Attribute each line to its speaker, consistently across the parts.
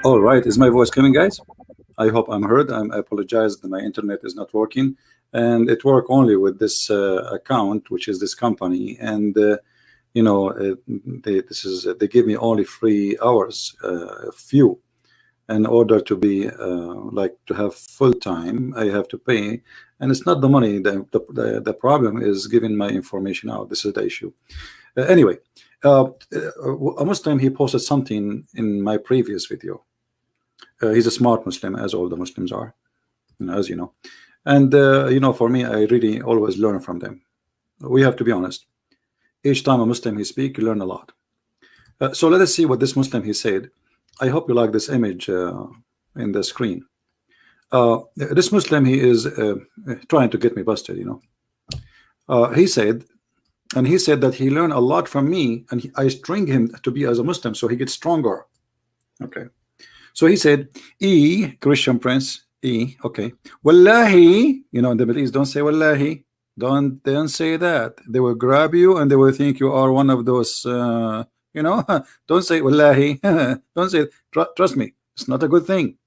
Speaker 1: All right, is my voice coming, guys? I hope I'm heard. I apologize that my internet is not working, and it work only with this account, which is this company, and they give me only 3 hours, few. In order to be like to have full time, I have to pay, and it's not the money. The problem is giving my information out. This is the issue. Anyway, a Muslim, he posted something in my previous video. He's a smart Muslim, as all the Muslims are, as you know. And for me, I really always learn from them. We have to be honest. Each time a Muslim he speak, you learn a lot. So let us see what this Muslim he said. I hope you like this image in the screen. This Muslim, he is trying to get me busted. He said that he learned a lot from me, and I string him to be as a Muslim, so he gets stronger. Okay. So he said, Christian Prince, okay. Wallahi, in the Middle East, don't say Wallahi. Don't say that. They will grab you and they will think you are one of those, don't say Wallahi. Don't say it. Trust me, it's not a good thing.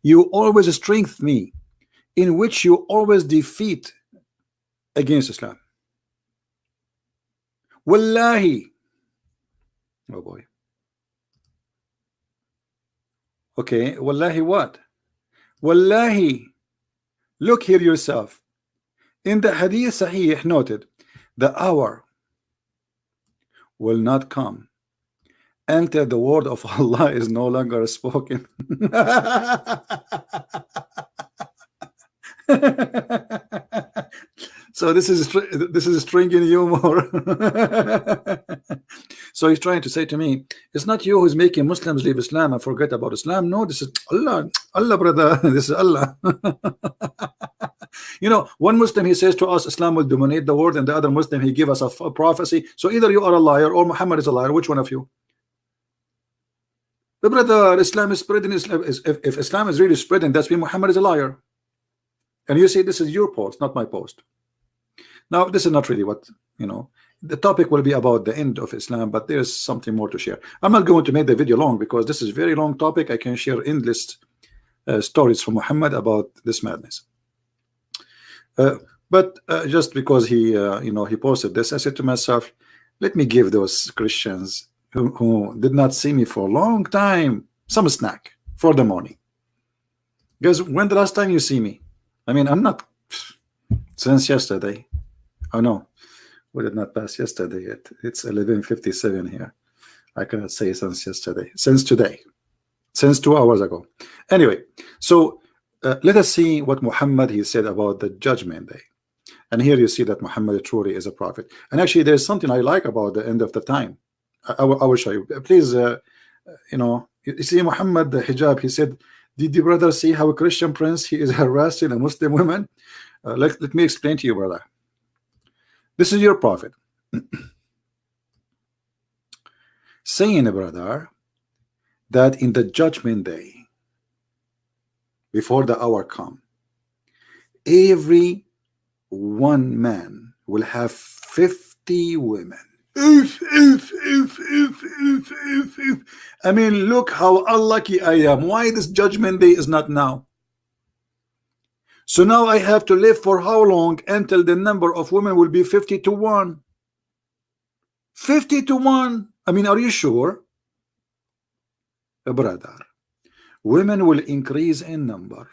Speaker 1: You always strengthen me, in which you always defeat against Islam. Wallahi. Oh boy. Okay, Wallahi what? Wallahi. Look here yourself. In the Hadith Sahih noted, the hour will not come until the word of Allah is no longer spoken. So this is stringing humor. So he's trying to say to me, it's not you who's making Muslims leave Islam and forget about Islam. No, this is Allah. Allah, brother. This is Allah. One Muslim he says to us Islam will dominate the world, and the other Muslim he give us a prophecy. So either you are a liar or Muhammad is a liar. Which one of you? But brother, Islam is spreading. If Islam is really spreading, that's mean Muhammad is a liar. And you see, this is your post, not my post. Now, this is not really what, the topic will be about the end of Islam, but there's something more to share. I'm not going to make the video long because this is a very long topic. I can share endless stories from Muhammad about this madness. But just because he posted this, I said to myself, let me give those Christians who did not see me for a long time some snack for the morning. Because when the last time you see me? I mean, I'm not since yesterday. Oh no, we did not pass yesterday yet. It's 11:57 here. I cannot say since yesterday. Since today. Since 2 hours ago. Anyway, so let us see what Muhammad he said about the judgment day. And here you see that Muhammad truly is a prophet. And actually, there's something I like about the end of the time. I will show you. Please, you see Muhammad the hijab. He said, did you brother see how a Christian Prince he is harassing a Muslim woman? Let me explain to you, brother. This is your prophet saying, brother, that in the judgment day, before the hour come, every one man will have 50 women. I mean, look how unlucky I am. Why this judgment day is not now? So now I have to live for how long until the number of women will be 50 to 1? 50 to 1. I mean, are you sure? Brother, women will increase in number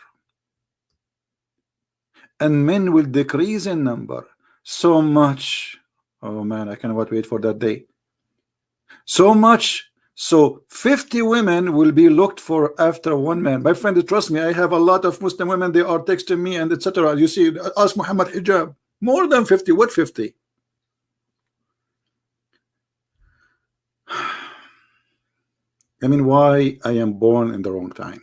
Speaker 1: and men will decrease in number so much. Oh man, I cannot wait for that day. So much. So 50 women will be looked for after one man. My friend, trust me, I have a lot of Muslim women. They are texting me and etc. You see, ask Muhammad hijab. More than 50. What 50? I mean, why I am born in the wrong time?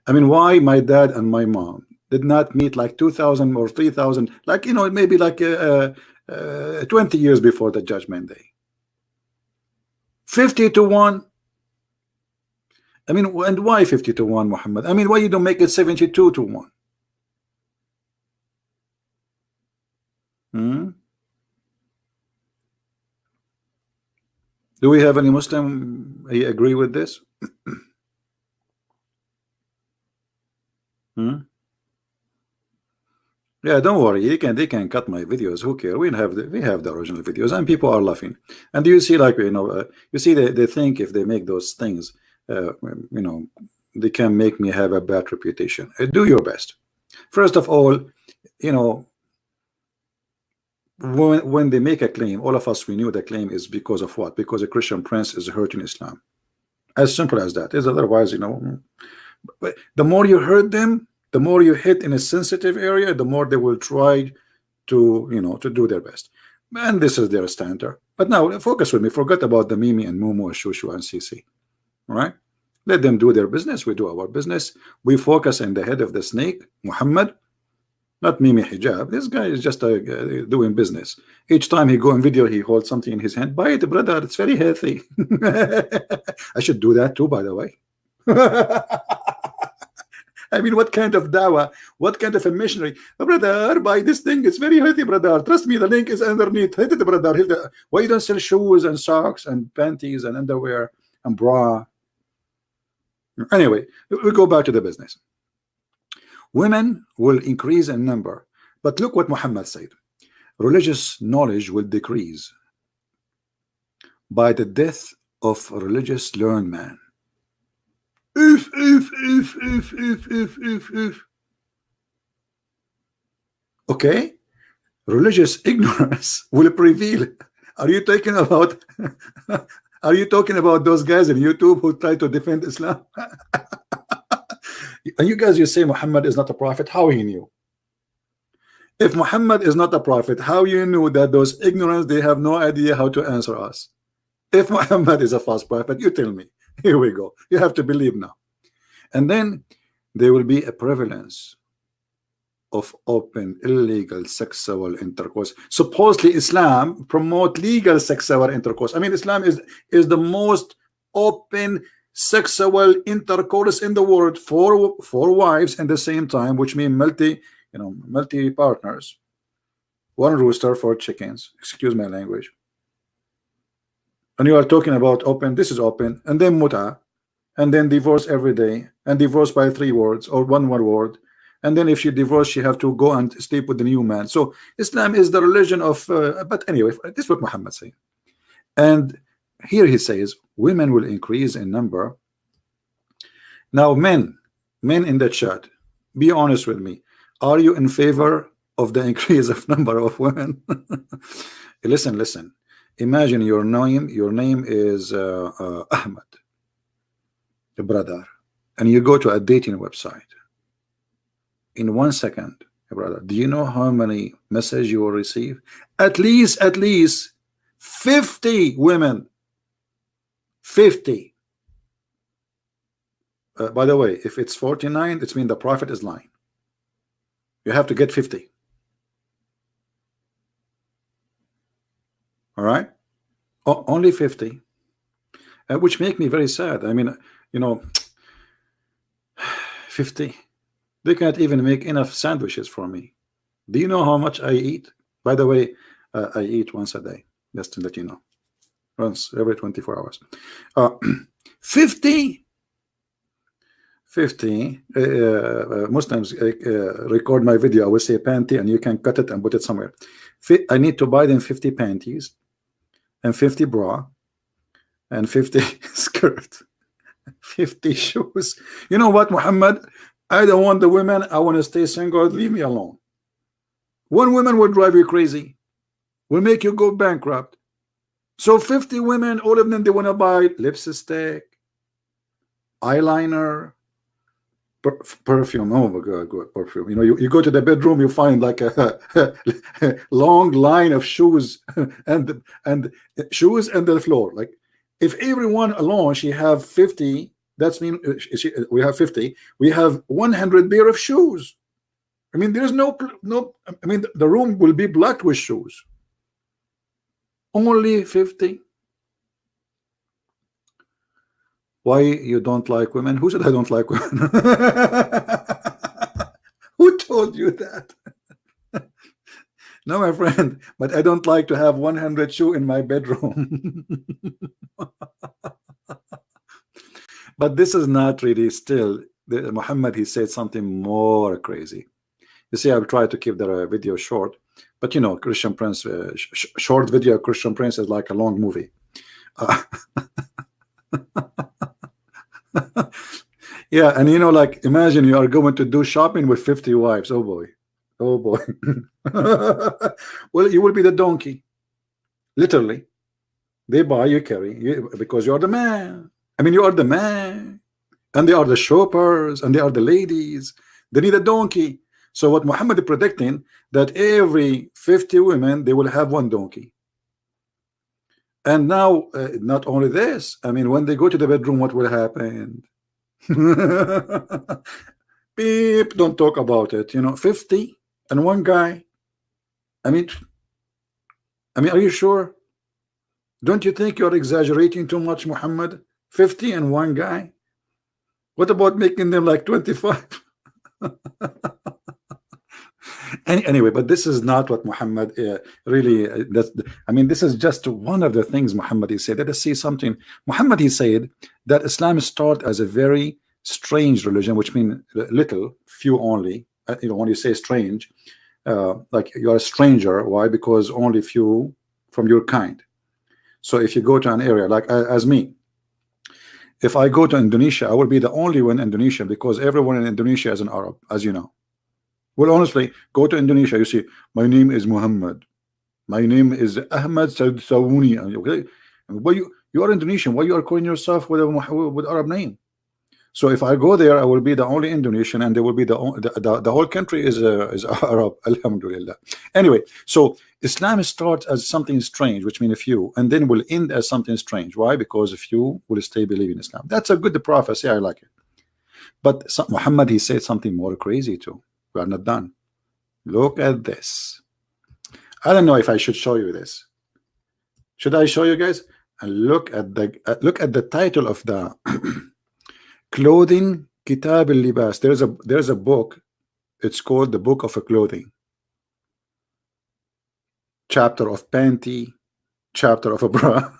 Speaker 1: I mean, why my dad and my mom did not meet like 2000 or 3000, like, maybe like 20 years before the judgment day. 50 to 1. I mean, and why 50 to 1, Muhammad? I mean, why you don't make it 72 to 1? Do we have any Muslim he agree with this? Hmm? Yeah, don't worry. They can cut my videos. Who care? We have the original videos, and people are laughing. And do you see, like, you see, they think if they make those things, uh, you know, they can make me have a bad reputation. Do your best. First of all, you know, when they make a claim, all of us, we knew the claim is because of what? Because a Christian prince is hurting Islam. As simple as that. Is otherwise, but the more you hurt them, the more you hit in a sensitive area, the more they will try to to do their best. And this is their standard. But now focus with me. Forget about the Mimi and Mumu and Shushu and Sisi. All right? Let them do their business. We do our business. We focus on the head of the snake, Muhammad, not Mimi Hijab. This guy is just doing business. Each time he go in video, he holds something in his hand. Buy it, brother. It's very healthy. I should do that too, by the way. I mean, what kind of dawah? What kind of a missionary? Brother, buy this thing. It's very healthy, brother. Trust me, the link is underneath. Hit it, brother. Hit it. Why you don't sell shoes and socks and panties and underwear and bra? Anyway, we go back to the business. Women will increase in number, but look what Muhammad said. Religious knowledge will decrease by the death of a religious learned man. If. Okay, religious ignorance will prevail. Are you talking about? Are you talking about those guys on YouTube who try to defend Islam? And you guys, you say Muhammad is not a prophet. How he knew? If Muhammad is not a prophet, how you knew that those ignorance, they have no idea how to answer us? If Muhammad is a false prophet, you tell me. Here we go. You have to believe now. And then there will be a prevalence of open illegal sexual intercourse. Supposedly Islam promote legal sexual intercourse. I mean, Islam is the most open sexual intercourse in the world for wives at the same time, which means multi partners. One rooster, 4 chickens. Excuse my language. And you are talking about open. This is open, and then muta, and then divorce every day, and divorce by 3 words or one word. And then if she divorced, she have to go and sleep with the new man. So Islam is the religion of. But anyway, this is what Muhammad said. And here he says women will increase in number. Now, men in the chat, be honest with me. Are you in favor of the increase of number of women? Listen. Imagine your name is Ahmed, the brother, and you go to a dating website. In 1 second, brother, do you know how many messages you will receive? At least 50 women. 50. By the way, if it's 49, it means the prophet is lying. You have to get 50. All right, only 50, which make me very sad. I mean, 50. They can't even make enough sandwiches for me. Do you know how much I eat? By the way, I eat once a day, just to let you know. Once every 24 hours. 50. Muslims record my video. I will say panty, and you can cut it and put it somewhere. I need to buy them 50 panties, and 50 bra, and 50 skirt, 50 shoes. You know what, Muhammad? I don't want the women. I want to stay single. Leave me alone. One woman will drive you crazy, will make you go bankrupt. So 50 women, all of them, they want to buy lipstick, eyeliner, perfume. Oh my God, perfume. You go to the bedroom, you find like a long line of shoes and shoes and the floor. Like, if everyone alone she have 50, that's mean we have 50. We have 100 pair of shoes. I mean, there's no. I mean, the room will be blocked with shoes. Only 50. Why you don't like women? Who said I don't like women? Who told you that? No, my friend, but I don't like to have 100 shoe in my bedroom. But this is not really still Muhammad, he said something more crazy. You see, I'll try to keep the video short, but you know, Christian Prince, short video Christian Prince is like a long movie. Uh, yeah, and you know, like imagine you are going to do shopping with 50 wives. Oh boy, oh boy. Well, you will be the donkey, literally. They buy, you carry, because you are the man. I mean, you are the man, and they are the shoppers, and they are the ladies. They need a donkey. So what Muhammad is predicting, that every 50 women they will have one donkey. And now, not only this, I mean, when they go to the bedroom, what will happen? Beep, don't talk about it. You know, 50 and one guy. I mean, are you sure? Don't you think you're exaggerating too much, Muhammad? 50 and one guy? What about making them like 25? Anyway, but this is not what Muhammad really. I mean, this is just one of the things Muhammad he said. Let us see something. Muhammad he said that Islam started as a very strange religion, which means little, few only. You know, when you say strange, like you are a stranger. Why? Because only few from your kind. So if you go to an area like as me, if I go to Indonesia, I will be the only one in Indonesia because everyone in Indonesia is an Arab, as you know. Well, honestly, go to Indonesia, you see, my name is Muhammad. My name is Ahmad Sawuni. Okay, why you are Indonesian? Why you are calling yourself with Arab name? So if I go there, I will be the only Indonesian, and there will be the whole country is Arab. Alhamdulillah. Anyway, so Islam starts as something strange, which means a few, and then will end as something strange. Why? Because a few will stay believing Islam. That's a good prophecy. I like it. But Muhammad, he said something more crazy too. We are not done. Look at this. I don't know if I should show you this. Should I show you guys? And look at the title of the clothing, Kitab al-Libas. There's a book. It's called the Book of Clothing. Chapter of panty, chapter of a bra.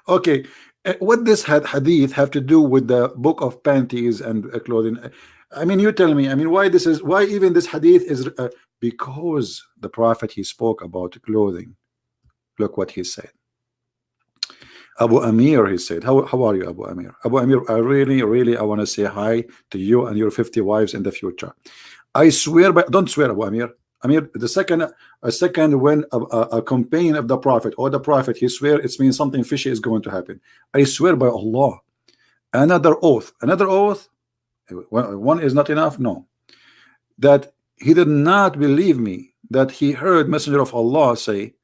Speaker 1: Okay, what this hadith have to do with the book of panties and clothing? I mean, you tell me. I mean, why even this hadith is because the prophet, he spoke about clothing. Look what he said. Abu Amir, he said, how are you, Abu Amir? Abu Amir, I want to say hi to you and your 50 wives in the future. I swear by, don't swear, Abu Amir. Amir, the second when a companion of the prophet or the prophet, he swear, it means something fishy is going to happen. I swear by Allah. Another oath. One is not enough. No, that he did not believe me, that he heard Messenger of Allah say,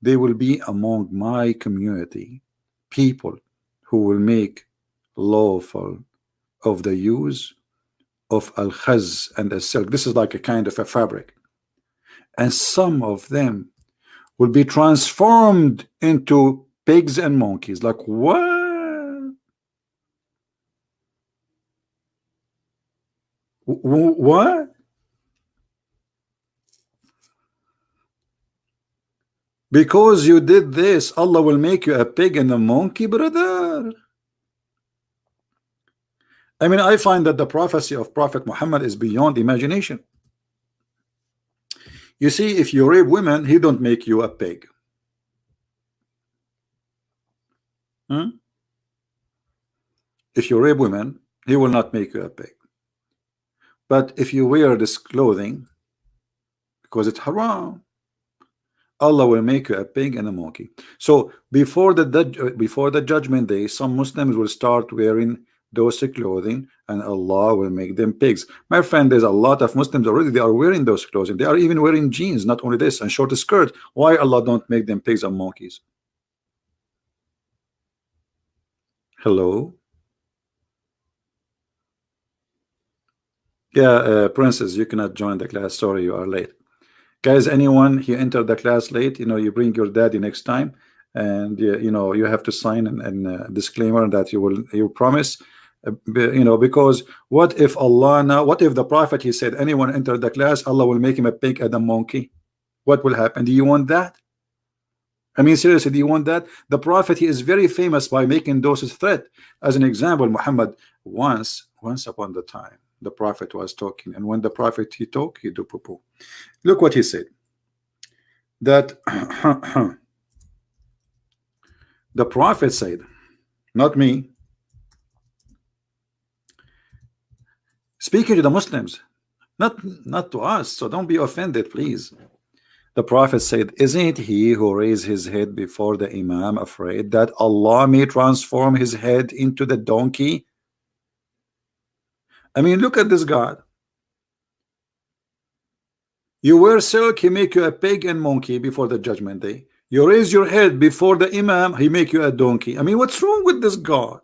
Speaker 1: they will be among my community people who will make lawful of the use of al-khaz and the silk. This is like a kind of a fabric, and some of them will be transformed into pigs and monkeys. Like what? What? Because you did this, Allah will make you a pig and a monkey, brother. I mean, I find that the prophecy of Prophet Muhammad is beyond imagination. You see, if you rape women, he don't make you a pig. If you rape women, he will not make you a pig. But if you wear this clothing, because it's haram, Allah will make you a pig and a monkey. So before the judgment day, some Muslims will start wearing those clothing, and Allah will make them pigs. My friend, there's a lot of Muslims already. They are wearing those clothing. They are even wearing jeans. Not only this, and short skirt. Why Allah don't make them pigs and monkeys? Hello. Yeah, Princess, you cannot join the class. Sorry, you are late. Guys, anyone he entered the class late, you know, you bring your daddy next time, and you know, you have to sign a disclaimer that you promise, you know, because what if Allah now, what if the prophet, he said anyone entered the class, Allah will make him a pig and a monkey? What will happen? Do you want that? I mean, seriously, do you want that? The Prophet, he is very famous by making those threat. As an example, Muhammad, once upon the time, the Prophet was talking, and when the Prophet he talk, he do poo poo. Look what he said. That the Prophet said, not me, speaking to the Muslims, not to us. So don't be offended, please. The Prophet said, isn't he who raised his head before the Imam afraid that Allah may transform his head into the donkey? I mean, look at this God. You wear silk, he make you a pig and monkey before the judgment day. You raise your head before the Imam, he make you a donkey. I mean, what's wrong with this God?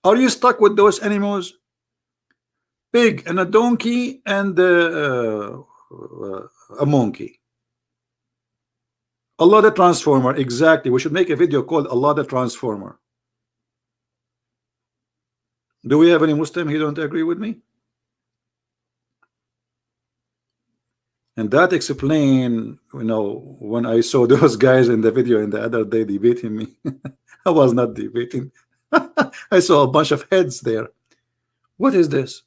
Speaker 1: Are you stuck with those animals? Pig and a donkey and a monkey. Allah the Transformer, exactly. We should make a video called Allah the Transformer. Do we have any Muslim who don't agree with me? And that explain, you know, when I saw those guys in the video in the other day debating me. I was not debating. I saw a bunch of heads there. What is this?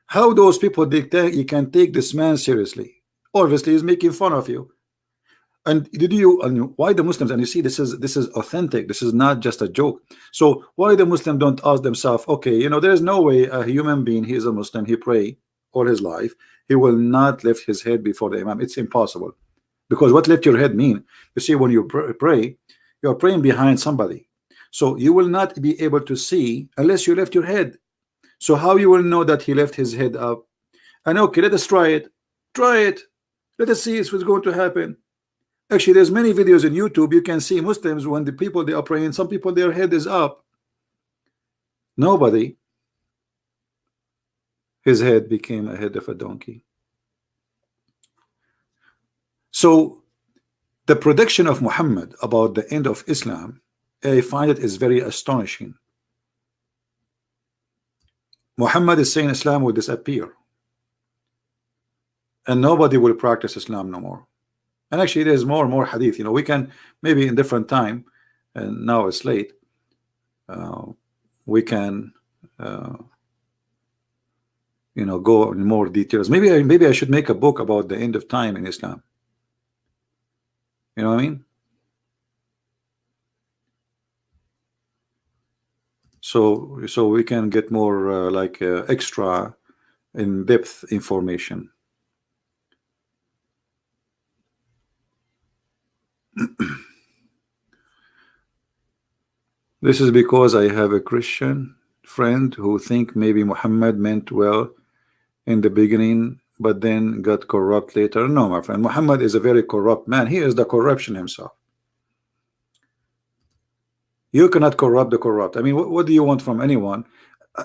Speaker 1: How those people dictate you can take this man seriously? Obviously, he's making fun of you. And why the Muslims? And you see, this is authentic. This is not just a joke. So why the Muslim don't ask themselves, okay, you know, there is no way a human being, he is a Muslim, he pray all his life, he will not lift his head before the Imam. It's impossible. Because what lift your head mean? You see, when you pray, you're praying behind somebody. So you will not be able to see unless you lift your head. So how you will know that he left his head up? And okay, let us try it. Try it. Let us see what's going to happen. Actually, there's many videos on YouTube. You can see Muslims when the people they are praying, some people their head is up. Nobody. His head became a head of a donkey. So the prediction of Muhammad about the end of Islam, I find it is very astonishing. Muhammad is saying Islam will disappear and nobody will practice Islam no more. And actually there's more and more hadith, you know, we can maybe in different time, and now it's late, we can you know, go in more details. Maybe I should make a book about the end of time in Islam. You know what I mean? So we can get more extra in-depth information. This is because I have a Christian friend who think maybe Muhammad meant well in the beginning but then got corrupt later. No, my friend, Muhammad is a very corrupt man. He is the corruption himself. You cannot corrupt the corrupt. I mean, what do you want from anyone?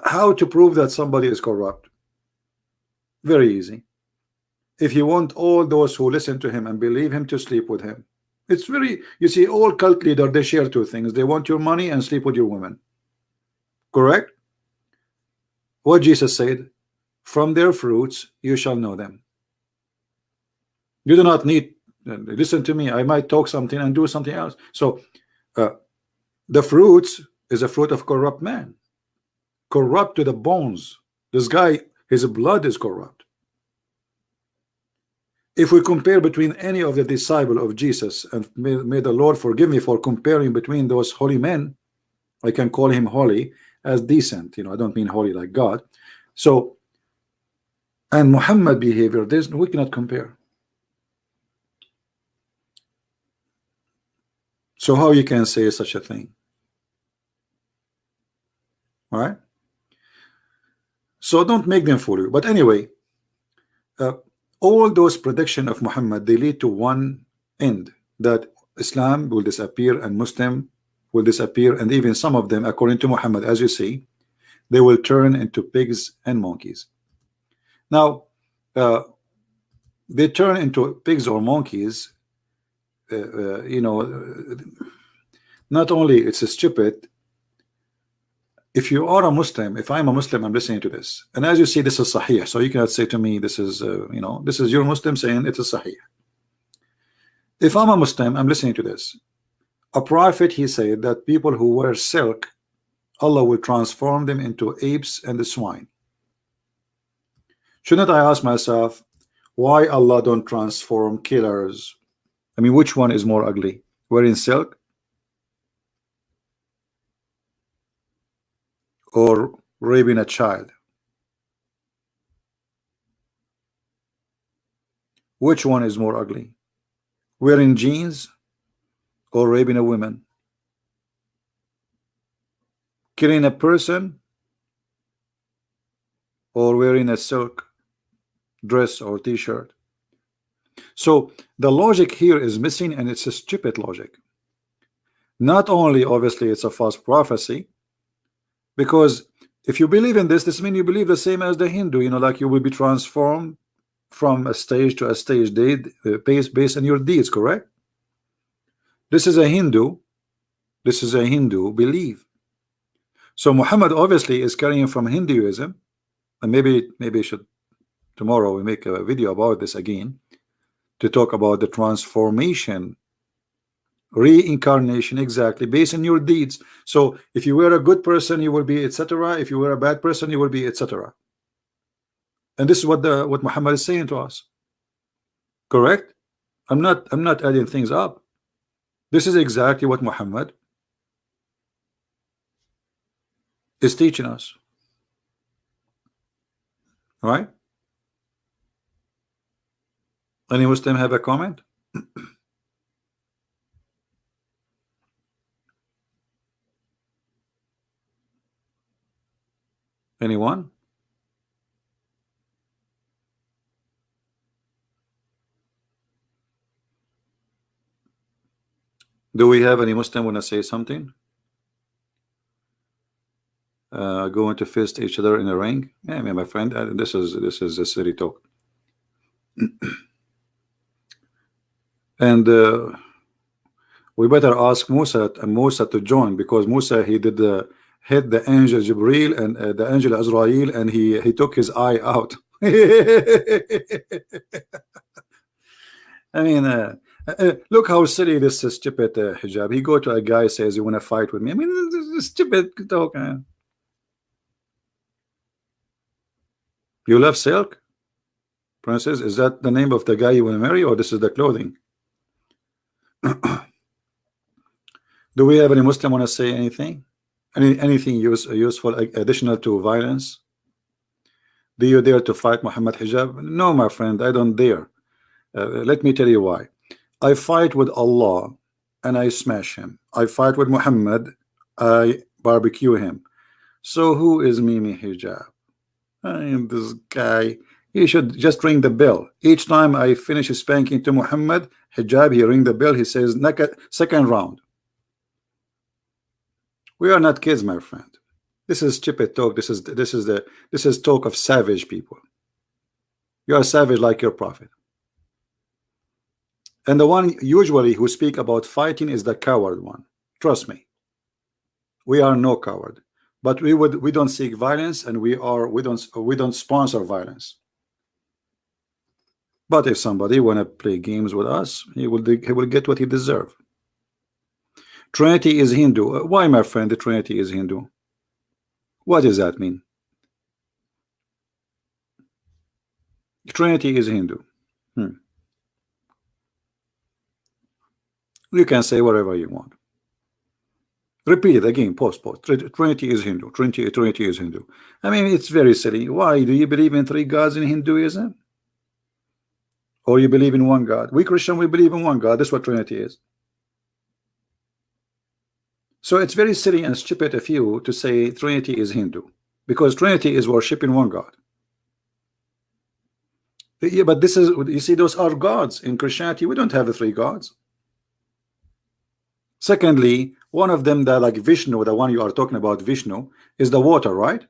Speaker 1: How to prove that somebody is corrupt? Very easy. If you want all those who listen to him and believe him to sleep with him, it's very, you see, all cult leaders, they share two things. They want your money and sleep with your women. Correct? What Jesus said, from their fruits you shall know them. You do not need, listen to me, I might talk something and do something else. So the fruits is a fruit of corrupt man, corrupt to the bones. This guy, his blood is corrupt. If we compare between any of the disciples of Jesus, and may the Lord forgive me for comparing between those holy men, I can call him holy as decent, you know, I don't mean holy like God. So, and Muhammad behavior, we cannot compare. So how you can say such a thing? All right. So don't make them fool you. But anyway, all those predictions of Muhammad, they lead to one end, that Islam will disappear and Muslim will disappear, and even some of them, according to Muhammad, as you see, they will turn into pigs and monkeys. Now, they turn into pigs or monkeys. You know, not only it's stupid. If you are a Muslim, if I'm a Muslim, I'm listening to this, and as you see, this is Sahih. So you cannot say to me, this is you know, this is your Muslim saying it is Sahih. If I'm a Muslim, I'm listening to this. A prophet, he said that people who wear silk, Allah will transform them into apes and the swine. Shouldn't I ask myself, why Allah don't transform killers? I mean, which one is more ugly? Wearing silk or raping a child? Which one is more ugly? Wearing jeans or raping a woman? Killing a person or wearing a silk dress or t-shirt? So the logic here is missing, and it's a stupid logic. Not only obviously it's a false prophecy, because if you believe in this, this means you believe the same as the Hindu, you know, like you will be transformed from a stage to a stage based on your deeds, correct? This is a Hindu belief. So Muhammad obviously is carrying from Hinduism, and maybe should tomorrow we make a video about this again, to talk about the transformation, reincarnation, exactly based on your deeds. So if you were a good person, you will be etc. If you were a bad person, you will be etc. And this is what Muhammad is saying to us, correct? I'm not adding things up. This is exactly what Muhammad is teaching us, right? Any Muslim have a comment? Anyone? Do we have any Muslim want to say something? Going to fist each other in a ring? Yeah, my friend, this is a silly talk. And we better ask Musa to join, because Musa, he did hit the angel Jibril and the angel Azrael, and he took his eye out. I mean, look how silly this stupid hijab. He go to a guy, says, you want to fight with me? I mean, this is stupid talk. You love silk, princess? Is that the name of the guy you want to marry, or this is the clothing? Do we have any Muslim want to say anything? Anything useful additional to violence? Do you dare to fight Muhammad hijab? No, my friend, I don't dare. Let me tell you why. I fight with Allah and I smash him. I fight with Muhammad, I barbecue him. So who is Mimi hijab? I am this guy. He should just ring the bell. Each time I finish spanking to Muhammad hijab, he ring the bell. He says, second round. We are not kids, my friend. This is stupid talk. This is talk of savage people. You are savage like your prophet. And the one usually who speak about fighting is the coward one. Trust me. We are no coward, but we don't seek violence, and we don't sponsor violence. But if somebody want to play games with us, he will get what he deserve. Trinity is Hindu. Why, my friend, the Trinity is Hindu? What does that mean? Trinity is Hindu. You can say whatever you want. Repeat it again. Post. Trinity is Hindu. Trinity is Hindu. I mean, it's very silly. Why do you believe in 3 gods in Hinduism? Or you believe in one God? We Christian, we believe in one God. That's what Trinity is. So it's very silly and stupid of you to say Trinity is Hindu, because Trinity is worshiping one God. Yeah, but this is, you see, those are gods. In Christianity, we don't have the 3 gods. Secondly, one of them, that like Vishnu, the one you are talking about, Vishnu, is the water, right?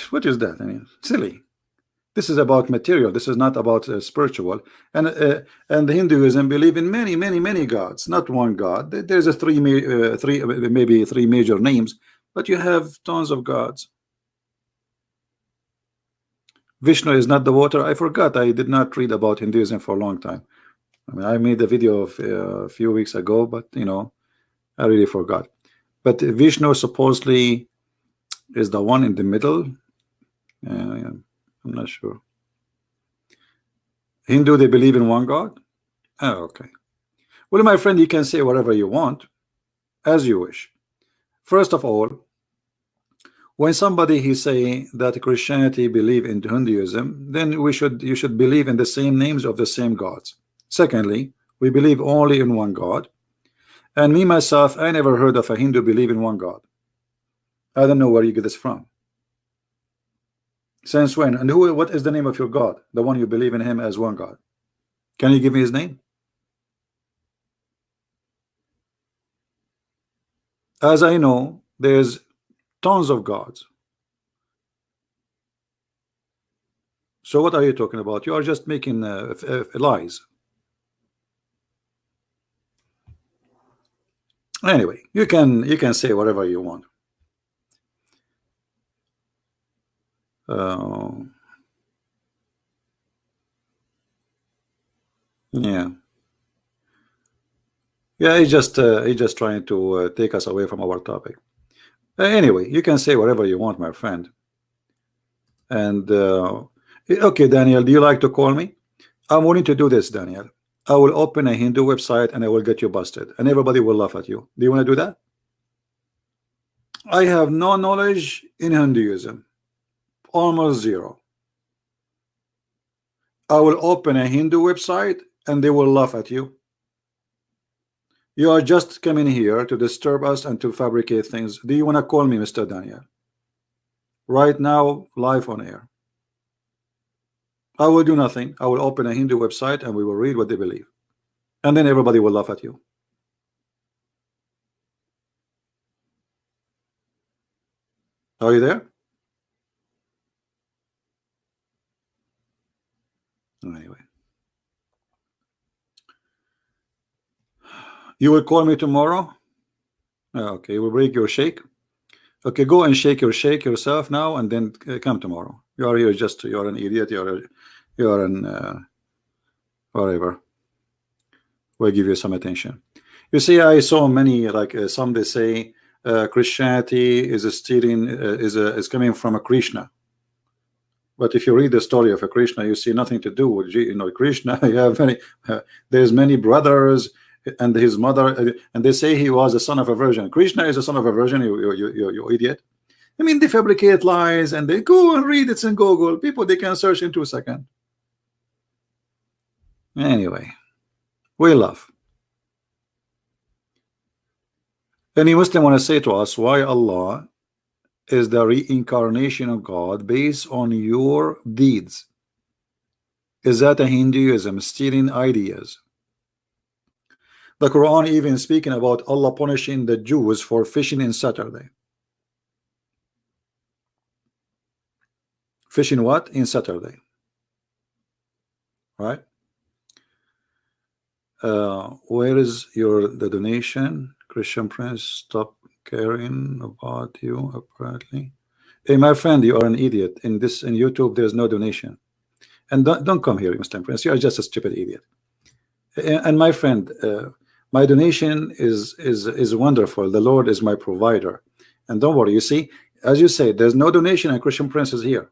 Speaker 1: What is that? I mean, silly. This is about material. This is not about spiritual. And the Hinduism believe in many gods, not one God. There's a maybe three major names, but you have tons of gods. Vishnu is not the water. I forgot. I did not read about Hinduism for a long time. I mean, I made a video of a few weeks ago, but I really forgot. But Vishnu supposedly is the one in the middle. I'm not sure. Hindu, they believe in one God. Oh, okay. Well, my friend, you can say whatever you want, as you wish. First of all, when somebody he say that Christianity believe in Hinduism, then you should believe in the same names of the same gods. Secondly, we believe only in one God. And me myself, I never heard of a Hindu believe in one God. I don't know where you get this from. Since when? And what is the name of your God? The one you believe in him as one God. Can you give me his name? As I know, there's tons of gods. So what are you talking about? You are just making lies. Anyway, you can say whatever you want. Yeah, he's just trying to take us away from our topic. Anyway, you can say whatever you want, my friend. And okay, Daniel, do you like to call me? I'm willing to do this, Daniel. I will open a Hindu website and I will get you busted, and everybody will laugh at you. Do you want to do that? I have no knowledge in Hinduism, almost zero. I will open a Hindu website and they will laugh at you. You are just coming here to disturb us and to fabricate things. Do you want to call me, Mr. Daniel? Right now, live on air. I will do nothing. I will open a Hindu website and we will read what they believe. And then everybody will laugh at you. Are you there? Anyway. You will call me tomorrow? Okay, you will break your shake. Okay, go and shake yourself now and then come tomorrow. You are here just, you are an idiot. You are an whatever. We'll give you some attention. You see, I saw many, like some they say Christianity is stealing is coming from a Krishna. But if you read the story of a Krishna, you see nothing to do with Krishna. You have many. There's many brothers and his mother, and they say he was a son of a virgin. Krishna is a son of a virgin. You idiot. I mean, they fabricate lies and they go and read it in Google. People, they can search in 2 seconds. Anyway, we laugh. Any Muslim want to say to us why Allah is the reincarnation of God based on your deeds? Is that a Hinduism stealing ideas? The Quran even speaking about Allah punishing the Jews for fishing in Saturday. Fishing what? In Saturday. Right? Where is the donation? Christian Prince, stop caring about you apparently. Hey, my friend, you are an idiot. In YouTube, there's no donation. And don't come here, Mr. Prince. You are just a stupid idiot. And my friend, my donation is wonderful. The Lord is my provider. And don't worry, you see, as you say, there's no donation and Christian Prince is here.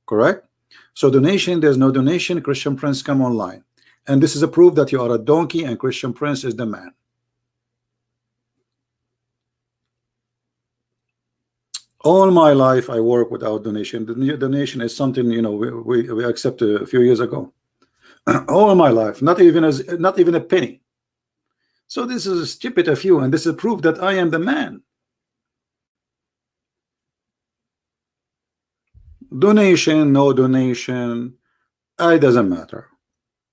Speaker 1: Correct? So donation, there's no donation, Christian Prince come online. And this is a proof that you are a donkey and Christian Prince is the man. All my life I work without donation. The donation is something we accept a few years ago. All my life, not even a penny. So this is stupid of you, and this is proof that I am the man. Donation, no donation, it doesn't matter.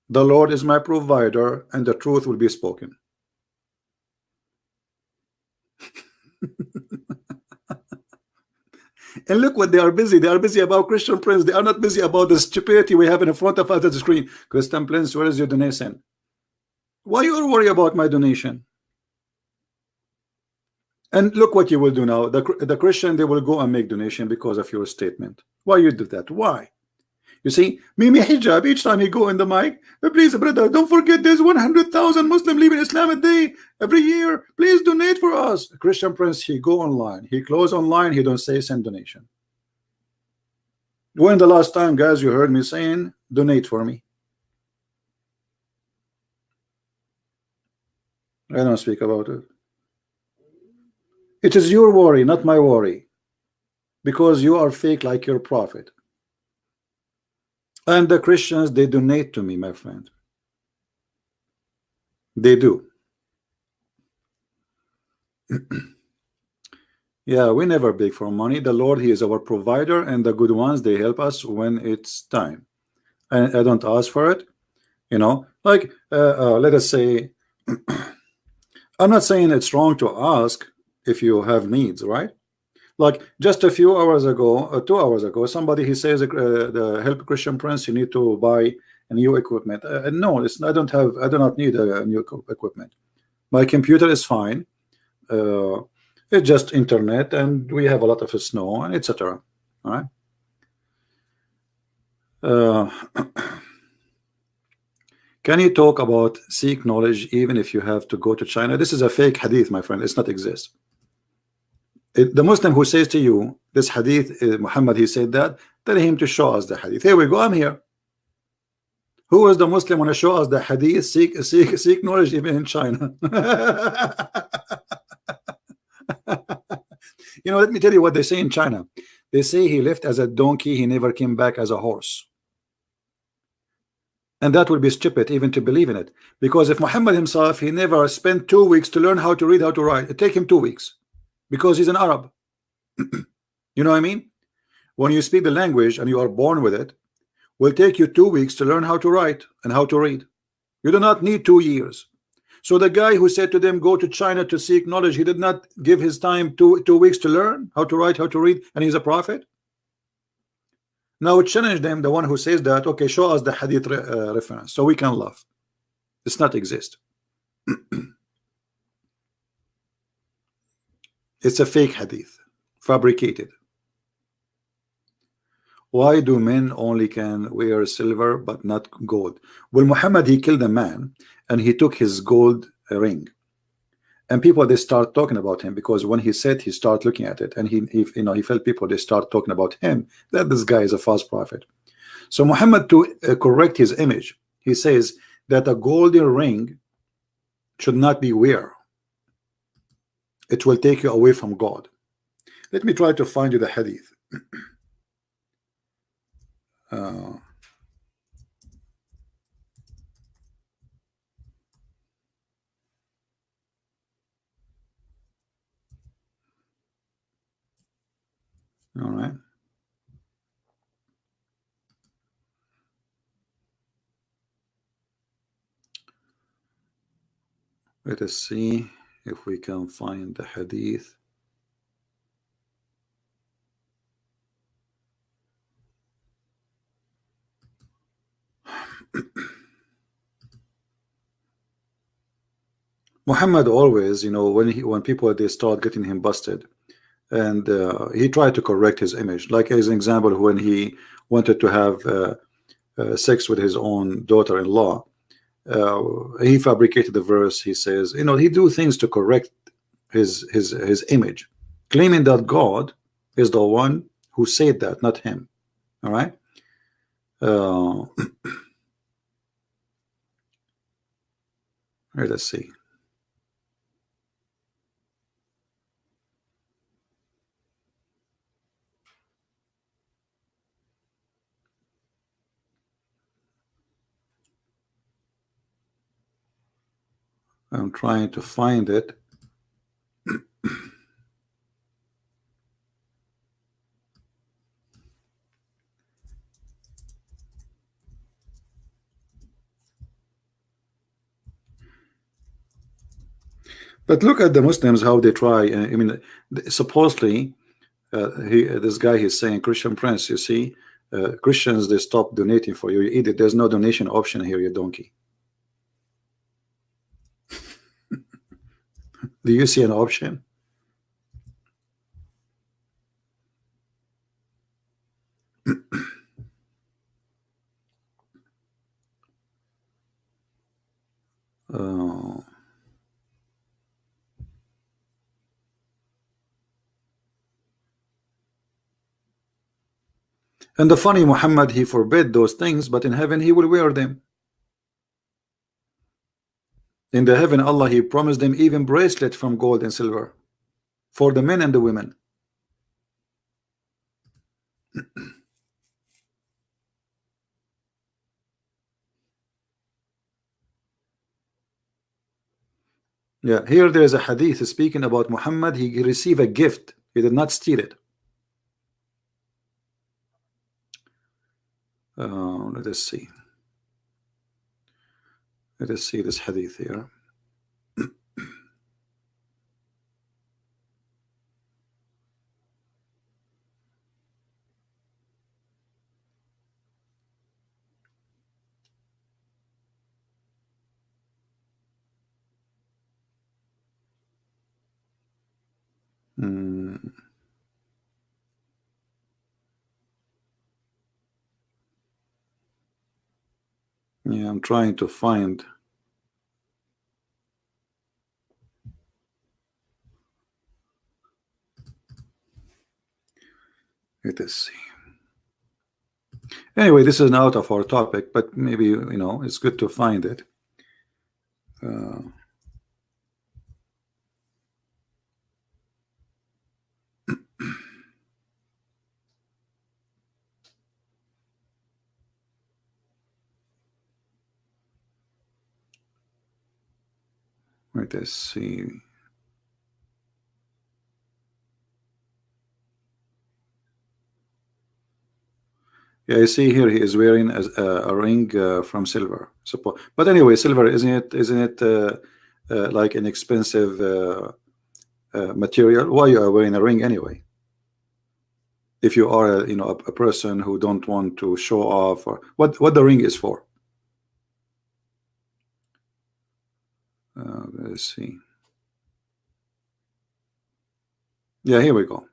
Speaker 1: The Lord is my provider, and the truth will be spoken. And look what they are busy. They are busy about Christian Prince. They are not busy about the stupidity we have in front of us at the screen. Christian Prince, where is your donation? Why you are worried about my donation? And look what you will do now. The Christian, they will go and make donation because of your statement. Why you do that? Why? You see, Mimi Hijab, each time he go in the mic, please, brother, don't forget there's 100,000 Muslim leaving Islam a day every year. Please donate for us. Christian Prince, he go online, he close online, he don't say send donation. When the last time, guys, you heard me saying donate for me? I don't speak about it. It is your worry, not my worry, because you are fake like your prophet. And the Christians, they donate to me, my friend. They do. Yeah, we never beg for money. The Lord, he is our provider, and the good ones, they help us when it's time. And I don't ask for it, you know, like let us say, I'm not saying it's wrong to ask if you have needs, right? Like just a few hours ago, 2 hours ago, somebody, he says the help Christian Prince, you need to buy a new equipment. No, it's, I do not need a new equipment. My computer is fine. It's just internet, and we have a lot of snow, and etc. All right. Can you talk about seek knowledge even if you have to go to China? This is a fake hadith, my friend. It's not exist. The Muslim who says to you this hadith, Muhammad, he said that, tell him to show us the hadith. Here we go, I'm here. Who is the Muslim want to show us the hadith? Seek knowledge even in China. You know, let me tell you what they say in China. They say he left as a donkey, he never came back as a horse. And that would be stupid even to believe in it, because if Muhammad himself, he never spent 2 weeks to learn how to read, how to write. It take him 2 weeks because he's an Arab. You know what I mean? When you speak the language and you are born with it, will take you 2 weeks to learn how to write and how to read. You do not need 2 years. So the guy who said to them, go to China to seek knowledge, he did not give his time 2 weeks to learn how to write, how to read, and he's a prophet. Now challenge them, the one who says that, okay, show us the hadith reference so we can laugh. It's not exist. It's a fake hadith, fabricated. Why do men only can wear silver but not gold? Well, Muhammad, he killed a man and he took his gold ring, and people, they start talking about him because when he said, he start looking at it, and he you know, he felt people, they start talking about him, that this guy is a false prophet. So Muhammad, to correct his image, he says that a golden ring should not be wear. It will take you away from God. Let me try to find you the hadith. All right. Let us see if we can find the hadith. Muhammad always, you know, when people, they start getting him busted, and he tried to correct his image. Like as an example, when he wanted to have sex with his own daughter-in-law, he fabricated the verse. He says, you know, he do things to correct his image, claiming that God is the one who said that, not him. All right. Let's see. I'm trying to find it. But look at the Muslims, how they try. I mean, supposedly, this guy, he's saying, Christian Prince, you see, Christians, they stop donating for you. Either there's no donation option here, you donkey. Do you see an option? Uh, and the funny, Muhammad, he forbid those things, but in heaven he will wear them. In the heaven, Allah, he promised them even bracelet from gold and silver for the men and the women. Yeah, here there is a hadith speaking about Muhammad. He received a gift. He did not steal it. Let us see. Let us see this hadith here. Mm, yeah, I'm trying to find. Let us see. Anyway, this is out of our topic, but maybe, you know, it's good to find it. Uh, let us see. Yeah, I see here he is wearing a ring from silver. But anyway, silver isn't it like an expensive material? Why you are wearing a ring anyway? If you are you know a person who don't want to show off, or what the ring is for. Let's see. Yeah, here we go.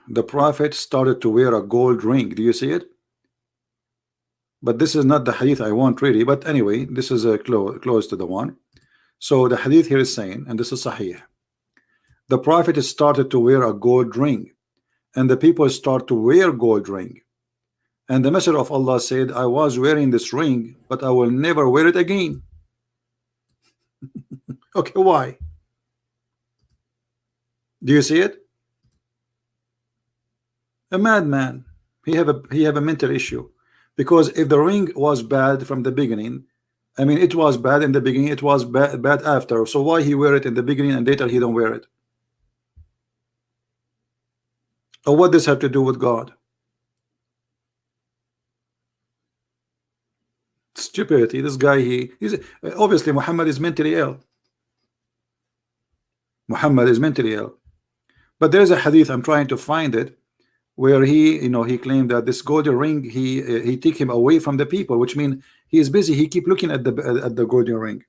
Speaker 1: The prophet started to wear a gold ring. Do you see it? But this is not the hadith I want really. But anyway, this is a close to the one. So the hadith here is saying, and this is sahih, the prophet started to wear a gold ring, and the people start to wear gold ring. And the messenger of Allah said, I was wearing this ring, but I will never wear it again. Okay, why? Do you see it? A madman. He have a mental issue. Because if the ring was bad from the beginning, I mean, it was bad in the beginning, it was bad after. So why he wear it in the beginning and later he don't wear it? Or what does have to do with God? Stupidity. This guy, he's obviously Muhammad is mentally ill. Muhammad is mentally ill. But there's a hadith, I'm trying to find it, where he claimed that this golden ring he take him away from the people, which means he is busy. He keep looking at the golden ring.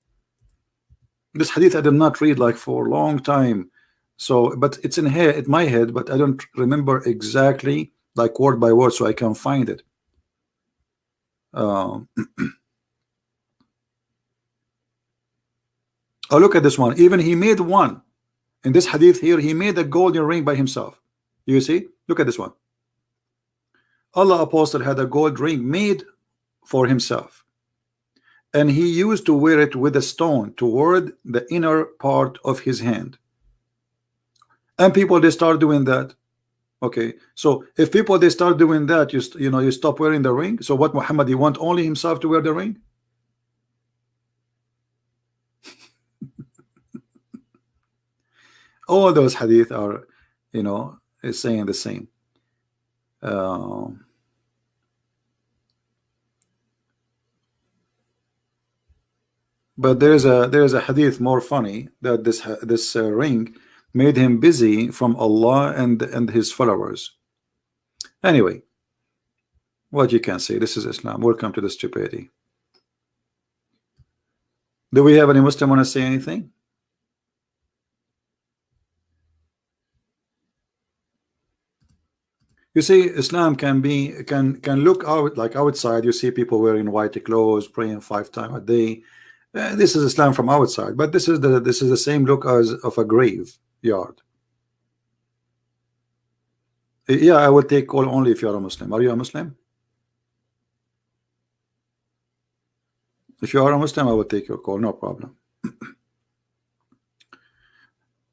Speaker 1: This hadith I did not read like for a long time, so but it's in my head, but I don't remember exactly like word by word, so I can find it. Oh, look at this one. Even he made one in this hadith here. He made a golden ring by himself. You see, look at this one. Allah apostle had a gold ring made for himself, and he used to wear it with a stone toward the inner part of his hand. And people, they start doing that. Okay, so if people they start doing that, you stop wearing the ring. So what, Muhammad, he want only himself to wear the ring? All those hadith are, is saying the same. But there's a hadith more funny, that this ring made him busy from Allah and his followers. Anyway, what you can say, this is Islam. Welcome to the stupidity. Do we have any Muslim want to say anything? You see, Islam can be can look out like outside. You see people wearing white clothes, praying 5 times a day. This is Islam from outside, but this is the same look as of a graveyard. Yeah, I will take call only if you are a Muslim. Are you a Muslim? If you are a Muslim, I will take your call, no problem.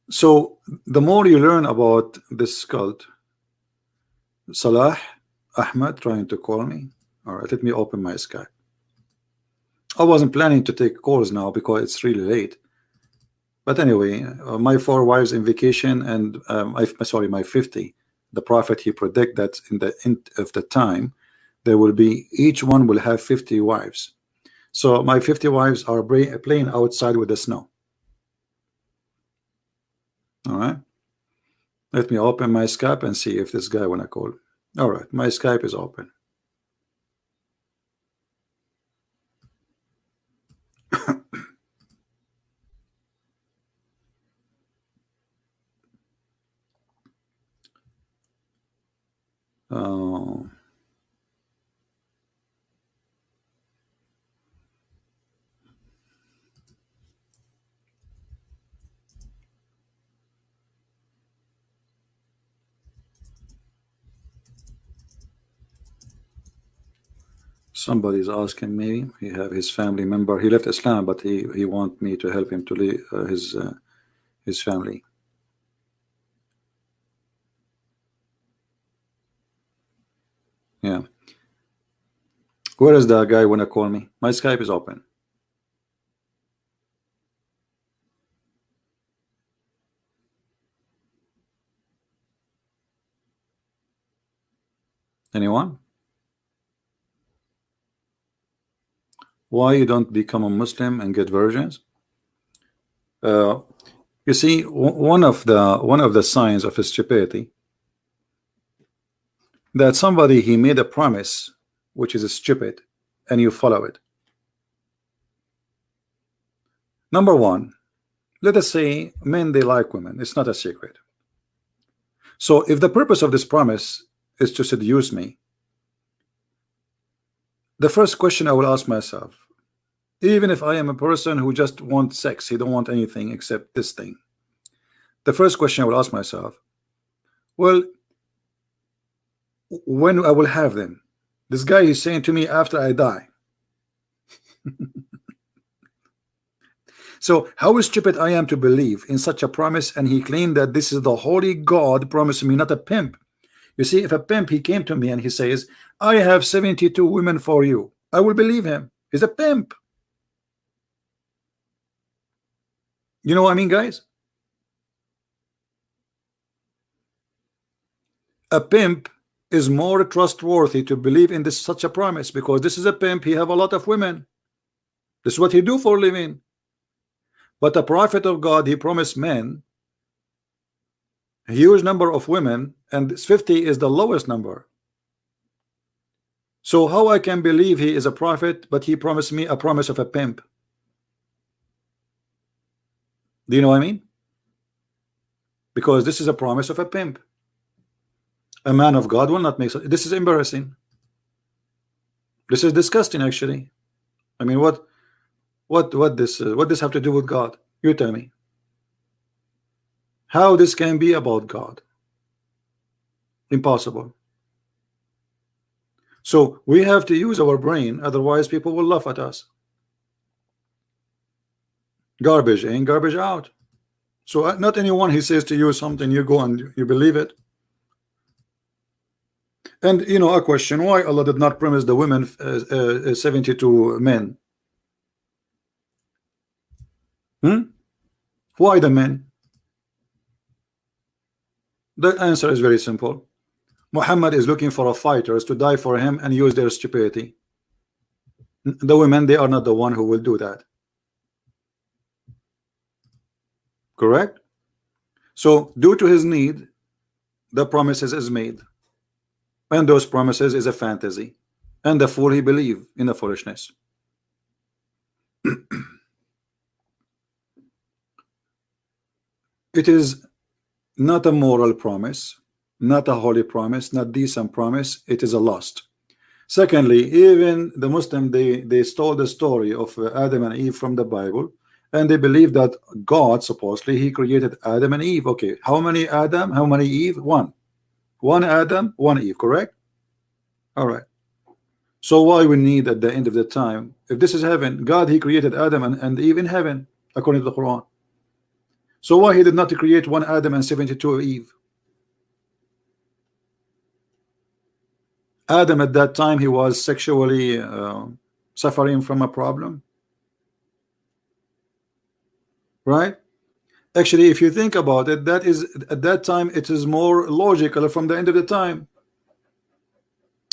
Speaker 1: So the more you learn about this cult, Salah Ahmed trying to call me. All right, let me open my Skype. I wasn't planning to take calls now because it's really late. But anyway, my 4 wives in vacation, and sorry, my 50. The Prophet, he predict that in the end of the time, there will be, each one will have 50 wives. So my 50 wives are playing outside with the snow. All right. Let me open my Skype and see if this guy wanna call. All right, my Skype is open. Oh. Somebody's asking me. He have his family member. He left Islam, but he want me to help him to leave his family. Yeah. Where is the guy wanna call me? My Skype is open. Anyone? Why you don't become a Muslim and get virgins? You see, one of the signs of stupidity, that somebody, he made a promise which is stupid and you follow it. Number one, let us say men, they like women. It's not a secret. So if the purpose of this promise is to seduce me, the first question I will ask myself, even if I am a person who just wants sex, he don't want anything except this thing, the first question I will ask myself, well, when I will have them? This guy is saying to me after I die. So how stupid I am to believe in such a promise, and he claimed that this is the holy God promising me, not a pimp. You see, if a pimp, he came to me and he says, I have 72 women for you, I will believe him. He's a pimp. You know what I mean, guys? A pimp is more trustworthy to believe in this such a promise, because this is a pimp. He have a lot of women. This is what he do for a living. But the prophet of God, he promised men a huge number of women, and this 50 is the lowest number. So how I can believe he is a prophet, but he promised me a promise of a pimp? Do you know what I mean? Because this is a promise of a pimp. A man of God will not make such. This is embarrassing. This is disgusting, actually. I mean, what this have to do with God? You tell me. How this can be about God? Impossible. So we have to use our brain, otherwise people will laugh at us. Garbage in, garbage out. So not anyone he says to you something, you go and you believe it. And you know, a question, why Allah did not promise the women 72 men? Why the men? The answer is very simple. Muhammad is looking for fighters to die for him and use their stupidity. The women, they are not the one who will do that. Correct? So due to his need, the promises is made, and those promises is a fantasy, and the fool, he believe in the foolishness. It is not a moral promise, not a holy promise, not decent promise. It is a lust. Secondly, even the Muslim, they stole the story of Adam and Eve from the Bible, and they believe that God supposedly he created Adam and Eve. Okay, how many Adam, how many Eve? One Adam, one Eve, correct? All right. So why we need at the end of the time, if this is heaven, God he created Adam and Eve in heaven according to the Quran. So why he did not create one Adam and 72 Eve? Adam at that time he was sexually suffering from a problem, right? Actually, if you think about it, that is at that time it is more logical from the end of the time.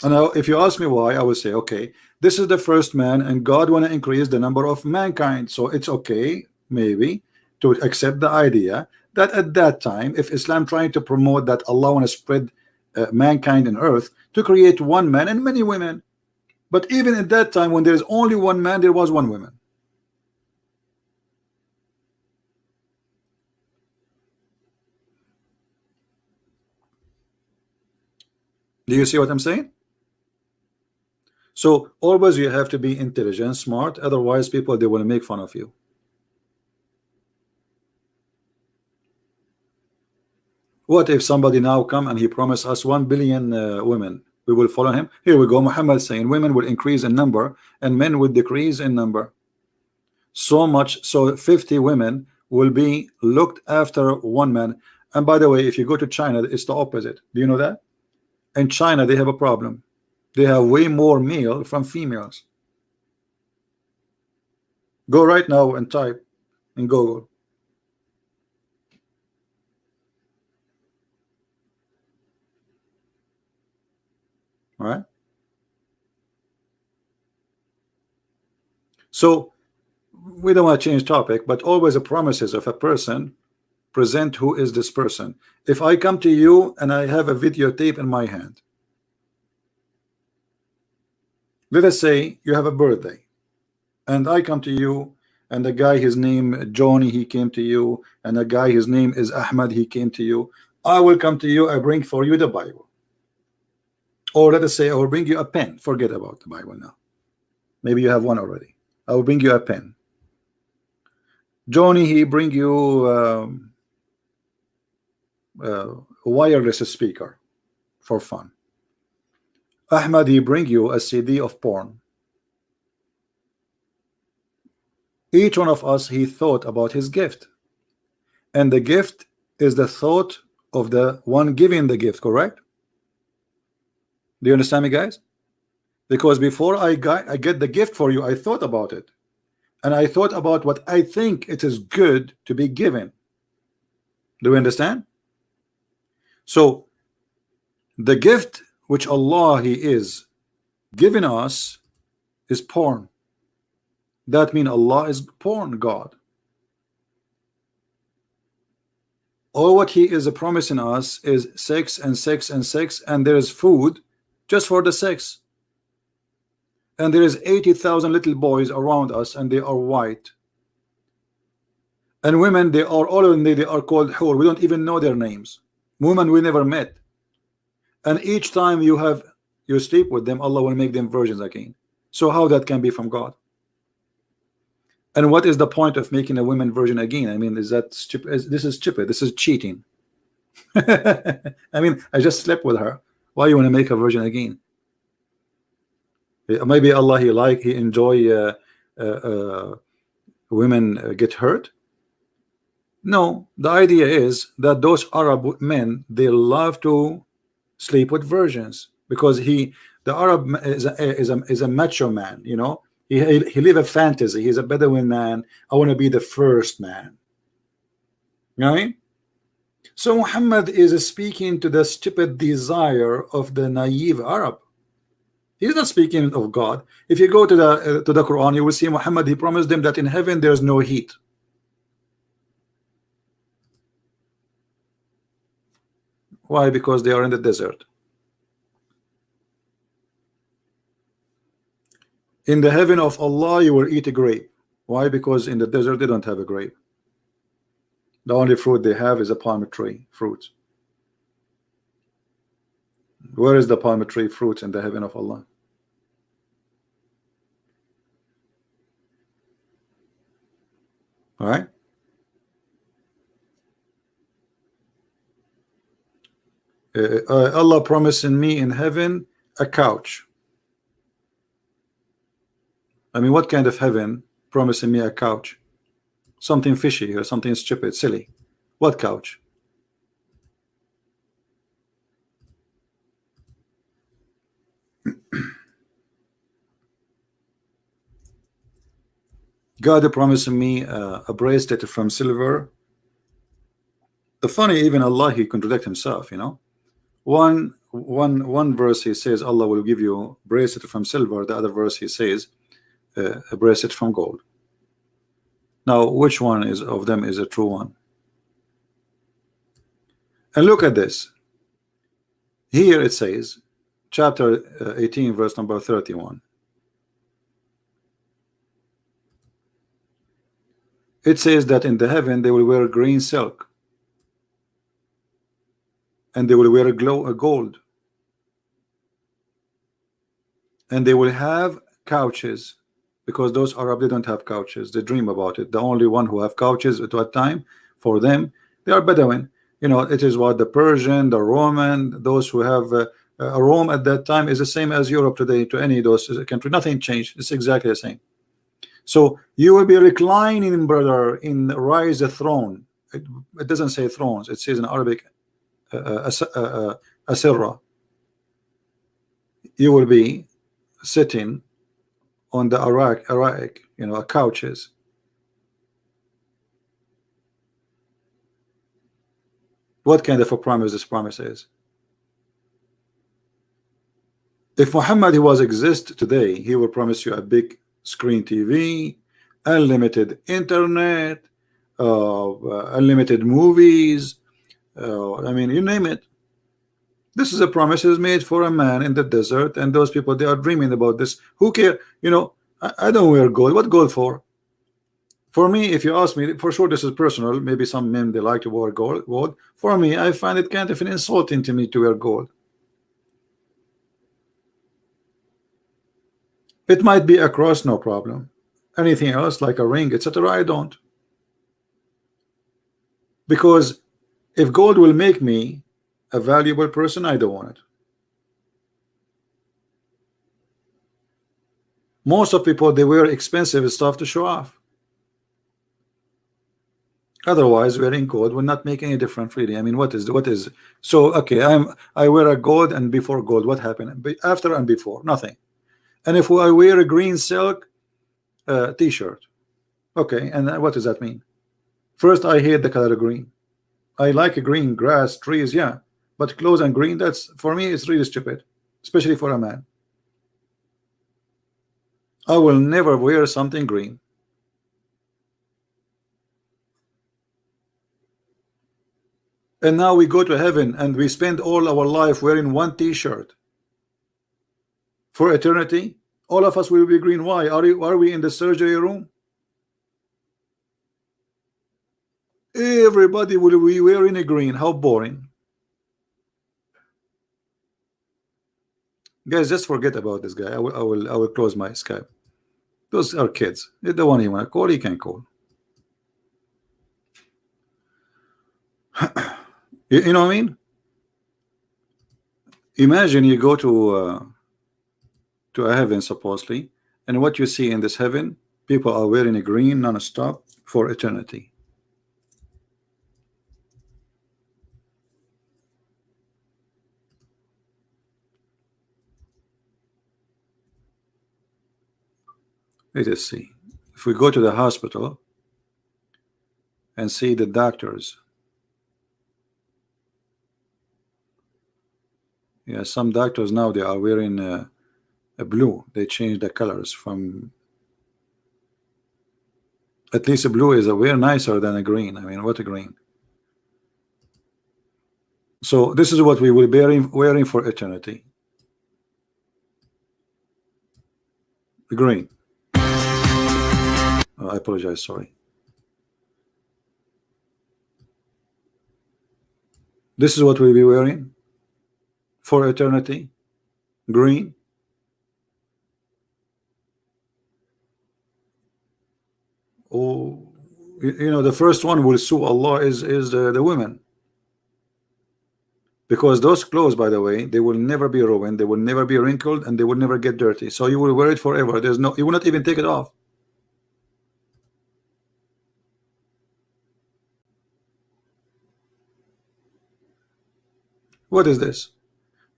Speaker 1: And now, if you ask me why, I would say, okay, this is the first man, and God want to increase the number of mankind, so it's okay, maybe, to accept the idea that at that time, if Islam trying to promote that Allah want to spread mankind on earth, to create one man and many women. But even at that time, when there is only one man, there was one woman. Do you see what I'm saying? So always you have to be intelligent, smart, otherwise people they will make fun of you. What if somebody now come and he promised us 1 billion women? We will follow him. Here we go. Muhammad saying women will increase in number and men will decrease in number. So much so 50 women will be looked after one man. And by the way, if you go to China, it's the opposite. Do you know that? In China, they have a problem. They have way more male from females. Go right now and type in Google. All right. So we don't want to change topic, but always the promises of a person present who is this person. If I come to you and I have a videotape in my hand, let us say you have a birthday and I come to you and the guy his name Johnny he came to you and a guy his name is Ahmad he came to you. I will come to you, I bring for you the Bible, or let us say I will bring you a pen. Forget about the Bible now, maybe you have one already. I will bring you a pen. Johnny he bring you a wireless speaker for fun. Ahmad he bring you a CD of porn. Each one of us he thought about his gift, and the gift is the thought of the one giving the gift, correct? Do you understand me, guys? Because before I get the gift for you, I thought about it, and I thought about what I think it is good to be given. Do you understand? So the gift which Allah he is giving us is porn. That means Allah is porn God. All what he is promising us is sex and sex and sex, and there is food just for the sex. And there is 80,000 little boys around us, and they are white. And women, they are all in they are called hur. We don't even know their names. Women we never met. And each time you sleep with them, Allah will make them virgins again. So how that can be from God? And what is the point of making a woman virgin again? I mean, is that stupid? This is stupid. This is cheating. I mean, I just slept with her. Why you want to make a virgin again? Maybe Allah he enjoy women get hurt. No, the idea is that those Arab men they love to sleep with virgins because the Arab is a macho man, you know. He live a fantasy. He's a Bedouin man. I want to be the first man. You know what I mean? So Muhammad is speaking to the stupid desire of the naive Arab. He's not speaking of God. If you go to the Quran, you will see Muhammad. He promised them that in heaven there's no heat. Why? Because they are in the desert. In the heaven of Allah, you will eat a grape. Why? Because in the desert they don't have a grape. The only fruit they have is a palm tree fruit. Where is the palm tree fruit in the heaven of Allah? All right. Allah promising me in heaven a couch. I mean, what kind of heaven promising me a couch? Something fishy or something stupid, silly. What couch? God promising me a bracelet from silver. The funny, even Allah, he contradict himself, you know. One verse he says Allah will give you bracelet from silver. The other verse he says a bracelet from gold. Now, which one is of them is a true one? And look at this. Here it says, chapter 18, verse number 31. It says that in the heaven they will wear green silk, and they will wear a gold, and they will have couches, because those Arab, they don't have couches. They dream about it. The only one who have couches at what time for them, they are Bedouin. You know, it is what the Persian, the Roman, those who have Rome at that time is the same as Europe today. To any of those country, nothing changed. It's exactly the same. So you will be reclining, brother, in rise a throne. It doesn't say thrones. It says in Arabic asirra. You will be sitting on the Iraq, you know, couches. What kind of a promise this promise is? If Muhammad he was exist today, he will promise you a big screen TV, unlimited internet, unlimited movies. I mean, you name it. This is a promise is made for a man in the desert, and those people, they are dreaming about this. Who care? You know, I don't wear gold. What gold for? For me, if you ask me, for sure this is personal. Maybe some men they like to wear gold. For me, I find it kind of an insulting to me to wear gold. It might be a cross, no problem. Anything else like a ring, etc., I don't. Because if gold will make me a valuable person, I don't want it. Most of people, they wear expensive stuff to show off. Otherwise, wearing gold will not make any difference, really. I mean, what is so? Okay, I wear a gold, and before gold, what happened? After and before, nothing. And if I wear a green silk t-shirt, okay, and what does that mean? First, I hate the color green. I like a green, grass, trees, yeah, but clothes and green, that's for me, it's really stupid, especially for a man. I will never wear something green. And now we go to heaven and we spend all our life wearing one t-shirt for eternity. All of us will be green. Why are we in the surgery room? Everybody will be wearing a green. How boring. Guys, just forget about this guy. I will close my Skype. Those are kids. The one you want to call, he can call. You know what I mean? Imagine you go to a heaven, supposedly, and what you see in this heaven, people are wearing a green non-stop for eternity. Let us see. If we go to the hospital and see the doctors, yeah, some doctors now they are wearing a blue. They change the colors from, at least a blue is a way nicer than a green. I mean, what a green. So this is what we will be wearing for eternity. The green. Oh, I apologize, sorry. This is what we'll be wearing for eternity? Green? Oh, you know, the first one will sue Allah is the women, because those clothes, by the way, they will never be ruined, they will never be wrinkled, and they will never get dirty. So you will wear it forever. There's no, you will not even take it off. What is this?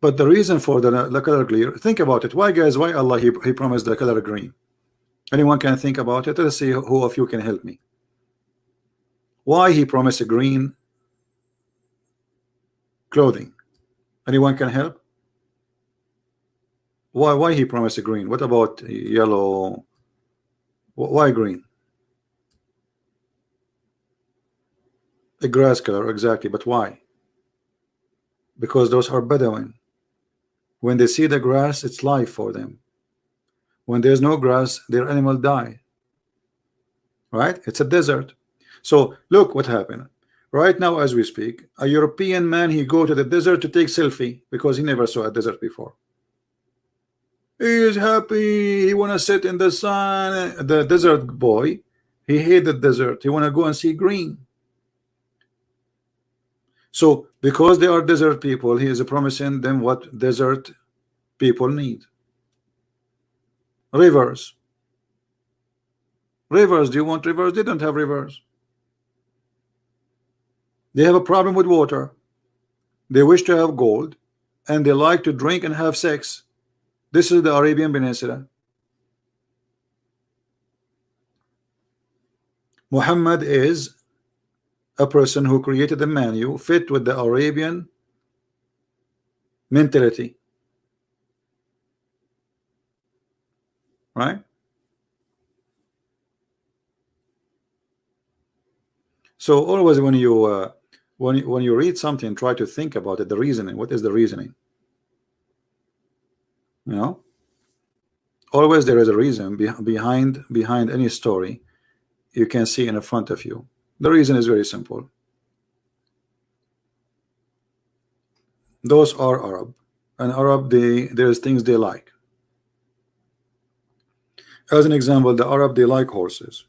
Speaker 1: But the reason for the color clear, think about it. Why, guys? Why Allah he promised the color green? Anyone can think about it? Let's see who of you can help me. Why he promised a green clothing? Anyone can help? Why he promised a green? What about yellow? Why green? A grass color, exactly. But why? Because those are Bedouin. When they see the grass, it's life for them. When there's no grass, their animal die. Right? It's a desert. So look what happened. Right now, as we speak, a European man, he go to the desert to take selfie because he never saw a desert before. He is happy. He want to sit in the sun. The desert boy, he hate the desert. He want to go and see green. So because they are desert people, he is promising them what desert people need. Rivers. Rivers. Do you want rivers? They don't have rivers. They have a problem with water. They wish to have gold, and they like to drink and have sex. This is the Arabian Peninsula. Muhammad is a person who created a menu fit with the Arabian mentality. Right? So always when you read something, try to think about it, the reasoning. What is the reasoning? You know, always there is a reason behind any story you can see in front of you. The reason is very simple. Those are Arab, and Arab, there's things they like. As an example, the Arab, they like horses.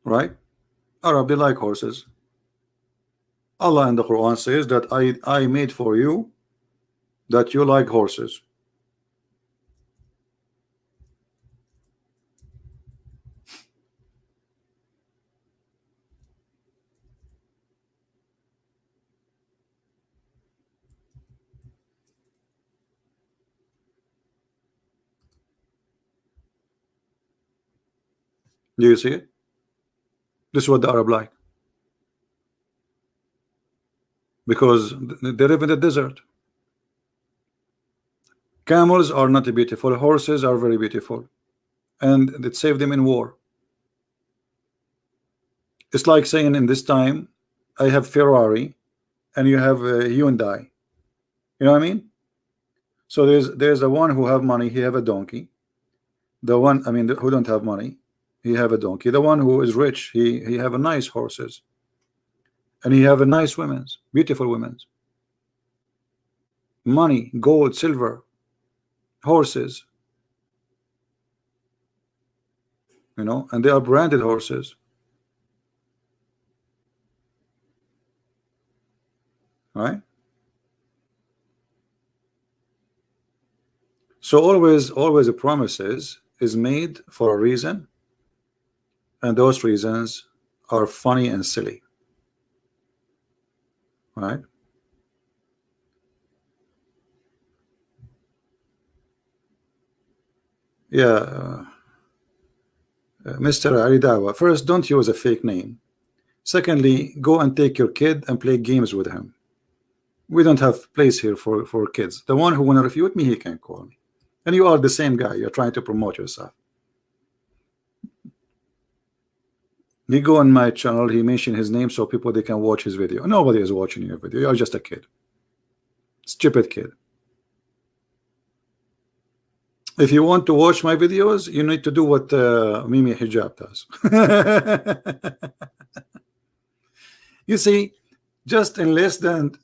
Speaker 1: Right? Arab, they like horses. Allah in the Quran says that I made for you that you like horses. Do you see it? This is what the Arab like, because they live in the desert. Camels are not beautiful, horses are very beautiful, and it saved them in war. It's like saying in this time, I have Ferrari and you have a Hyundai. You know what I mean? So there's the one who have money, he have a donkey. The one, I mean, who don't have money, he have a donkey. The one who is rich, he have a nice horses, and he have a nice women's, beautiful women's, money, gold, silver, horses. You know, and they are branded horses. Right? So always a promises is made for a reason, and those reasons are funny and silly. Right? Yeah, Mr. Ali Dawa, first, don't use a fake name. Secondly, go and take your kid and play games with him. We don't have place here for kids. The one who want to refute me, he can call me. And you are the same guy. You're trying to promote yourself. He go on my channel, he mentioned his name so people they can watch his video. Nobody is watching your video. You're just a kid. Stupid kid. If you want to watch my videos, you need to do what Mimi Hijab does. You see, just in less than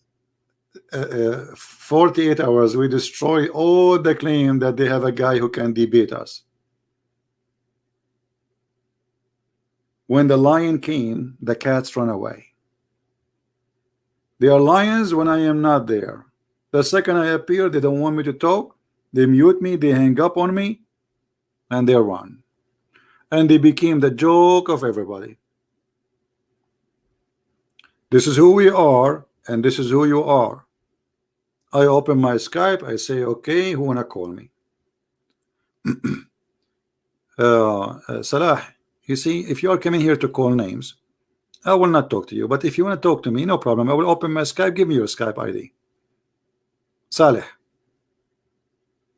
Speaker 1: 48 hours, we destroy all the claim that they have a guy who can debate us. When the lion came, the cats run away. They are lions when I am not there. The second I appear, they don't want me to talk. They mute me, they hang up on me, and they run. And they became the joke of everybody. This is who we are, and this is who you are. I open my Skype, I say, okay, who wanna call me? Salah, you see, if you are coming here to call names, I will not talk to you. But if you want to talk to me, no problem. I will open my Skype. Give me your Skype ID. Saleh,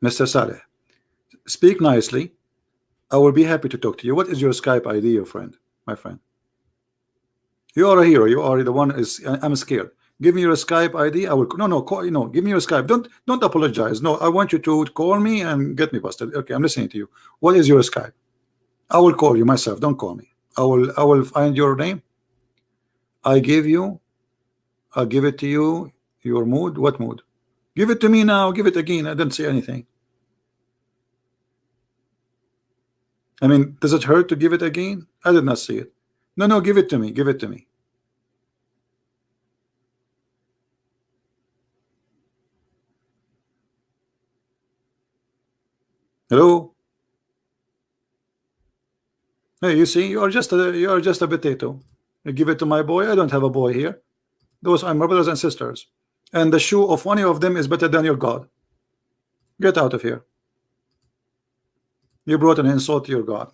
Speaker 1: Mr. Saleh, speak nicely. I will be happy to talk to you. What is your Skype ID, your friend, my friend? You are a hero. You are the one. I'm scared. Give me your Skype ID. I will. No. Call. No. Give me your Skype. Don't apologize. No. I want you to call me and get me busted. Okay. I'm listening to you. What is your Skype? I will call you myself. Don't call me. I will find your name. I give you. I'll give it to you. Your mood. What mood? Give it to me now. Give it again. I didn't say anything. I mean, does it hurt to give it again? I did not see it. No. Give it to me. Give it to me. Hello. Hey, you see, you are just a potato. You give it to my boy. I don't have a boy here. Those are my brothers and sisters. And the shoe of one of them is better than your God. Get out of here. You brought an insult to your God.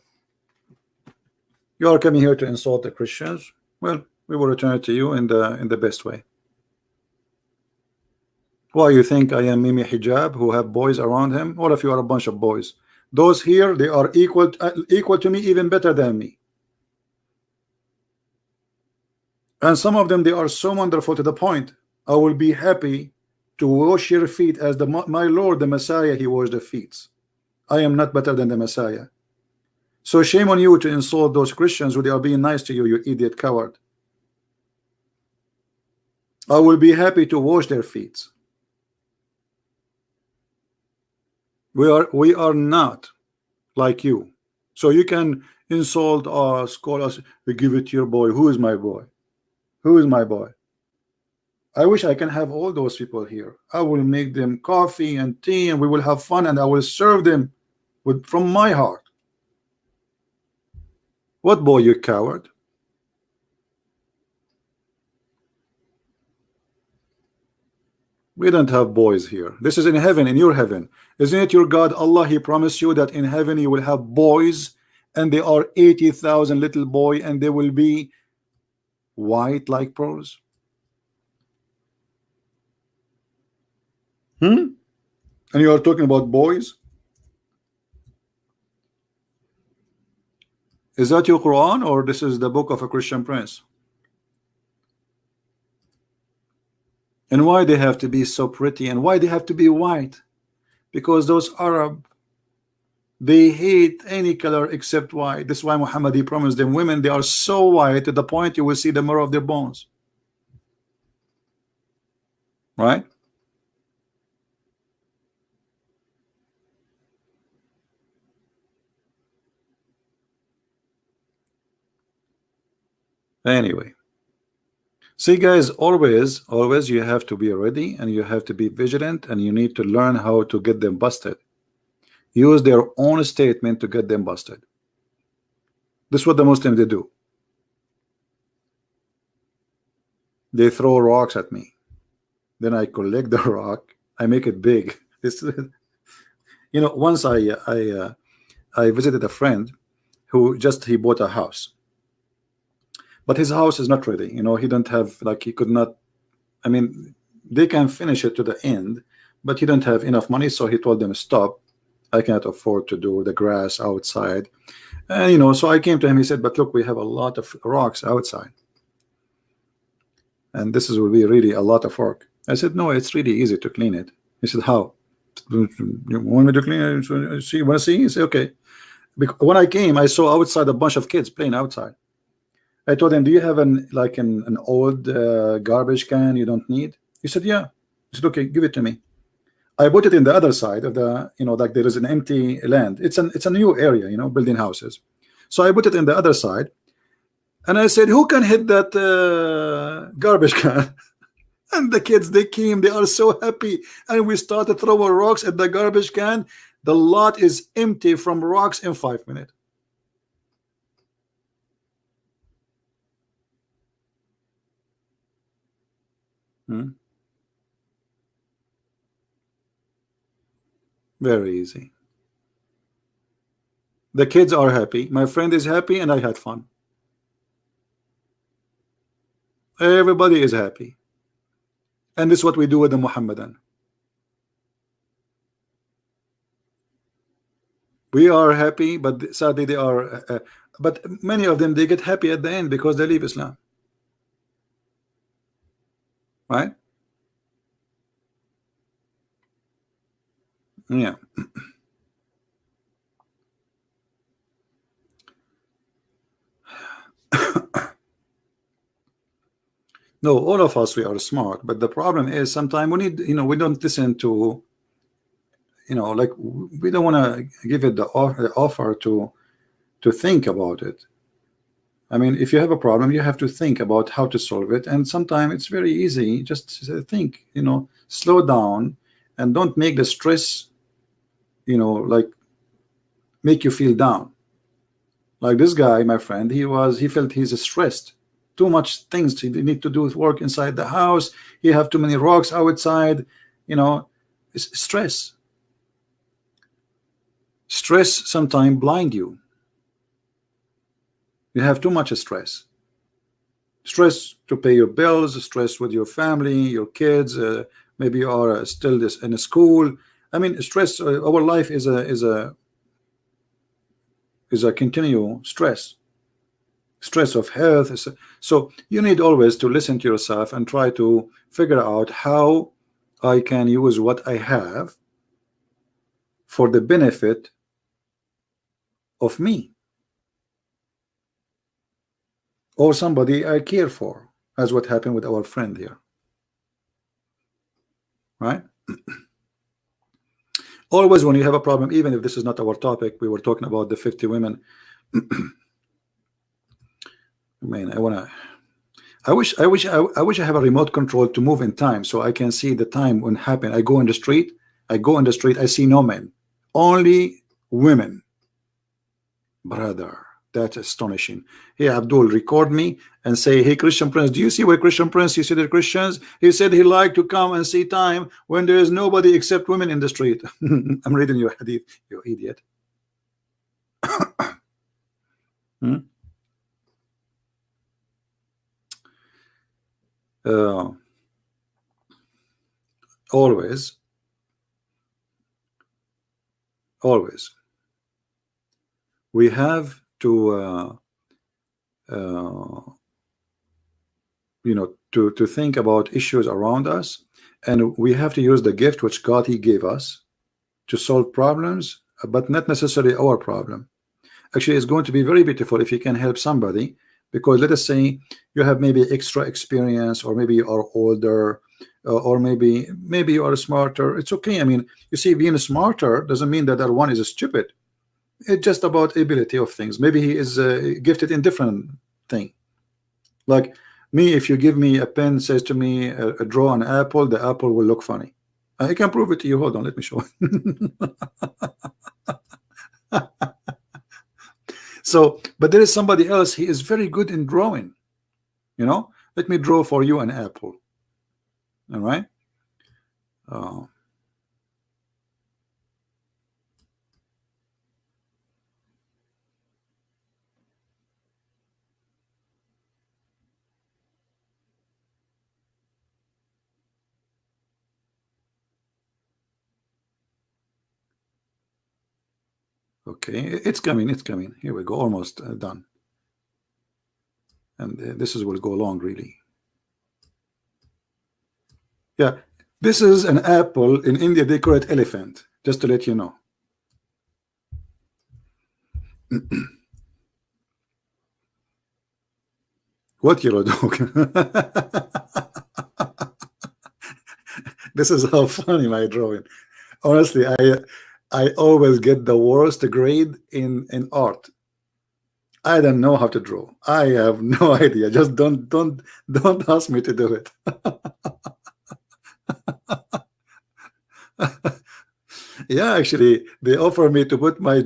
Speaker 1: You are coming here to insult the Christians. Well, we will return it to you in the best way. Why you think I am Mimi Hijab who have boys around him? All of you are a bunch of boys. Those here, they are equal to me, even better than me. And some of them, they are so wonderful to the point I will be happy to wash your feet as my Lord the Messiah. He washed the feet. I am not better than the Messiah. So shame on you to insult those Christians who they are being nice to you, you idiot coward. I will be happy to wash their feet. We are not like you. So you can insult us, call us, we give it to your boy. Who is my boy? Who is my boy? I wish I can have all those people here. I will make them coffee and tea, and we will have fun, and I will serve them from my heart. What boy, you coward? We don't have boys here. This is in heaven, in your heaven. Isn't it your God, Allah? He promised you that in heaven you will have boys, and they are 80,000 little boy, and they will be white like pearls. And you are talking about boys? Is that your Quran, or this is the book of a Christian prince? And why they have to be so pretty, and why they have to be white? Because those Arab, they hate any color except white. This is why Muhammad, he promised them women, they are so white to the point you will see the marrow of their bones. Right? Anyway, see guys, always you have to be ready, and you have to be vigilant, and you need to learn how to get them busted. Use their own statement to get them busted. This is what the Muslims they do. They throw rocks at me, then I collect the rock, I make it big. This, you know, once I visited a friend who he bought a house. But his house is not ready. You know, he don't have, like, he could not, I mean, they can finish it to the end, but he don't have enough money. So he told them, stop, I cannot afford to do the grass outside. And, you know, so I came to him, he said, but look, we have a lot of rocks outside. And this will be really a lot of work. I said, no, it's really easy to clean it. He said, how? You want me to clean it? So, see, you want to see? He said, okay. Because when I came, I saw outside a bunch of kids playing outside. I told him, do you have an old garbage can you don't need? He said, yeah. He said, okay, give it to me. I put it in the other side of the, like there is an empty land. It's a new area, building houses. So I put it in the other side, and I said, who can hit that garbage can? And the kids, they came, they are so happy, and we started throwing rocks at the garbage can. The lot is empty from rocks in 5 minutes. Very easy. The kids are happy, my friend is happy, and I had fun. Everybody is happy. And this is what we do with the Muhammadan. We are happy, but sadly they are but many of them, they get happy at the end because they leave Islam, right? Yeah. No, all of us, we are smart, but the problem is sometimes we need, we don't listen to, like, we don't want to give it the offer to think about it. I mean, if you have a problem, you have to think about how to solve it, and sometimes it's very easy. Just think, slow down, and don't make the stress, like, make you feel down. Like this guy, my friend, he felt he's stressed. Too much things he need to do with work inside the house. He have too many rocks outside. It's stress. Stress sometimes blind you. You have too much stress. Stress to pay your bills, stress with your family, your kids. Maybe you are still in a school. I mean, stress. Our life is a continual stress. Stress of health. So you need always to listen to yourself and try to figure out how I can use what I have for the benefit of me or somebody I care for, as what happened with our friend here, right? Always when you have a problem, even if this is not our topic, we were talking about the 50 women. Man, I wish I have a remote control to move in time so I can see the time when happen. I go in the street, I see no men, only women. Brother, that's astonishing. Hey, Abdul, record me and say, hey, Christian Prince, do you see where Christian Prince, you see the Christians? He said he liked to come and see time when there is nobody except women in the street. I'm reading your hadith, you idiot. Hmm? Always we have to to think about issues around us, and we have to use the gift which God he gave us to solve problems, but not necessarily our problem. Actually, it's going to be very beautiful if you can help somebody, because let us say you have maybe extra experience, or maybe you are older, or maybe you are smarter. It's okay. I mean, you see, being smarter doesn't mean that one is stupid. It's just about ability of things. Maybe he is gifted in different thing. Like me, if you give me a pen, says to me, draw an apple, the apple will look funny. I can prove it to you. Hold on, let me show. So, but there is somebody else, he is very good in drawing. Let me draw for you an apple. All right. Okay, it's coming. Here we go, almost done. And this will go long, really. Yeah, this is an apple. In India they call it elephant, just to let you know. What yellow dog? This is how funny my drawing. Honestly, I always get the worst grade in art. I don't know how to draw. I have no idea. Just don't ask me to do it. Yeah, actually, they offer me to put my.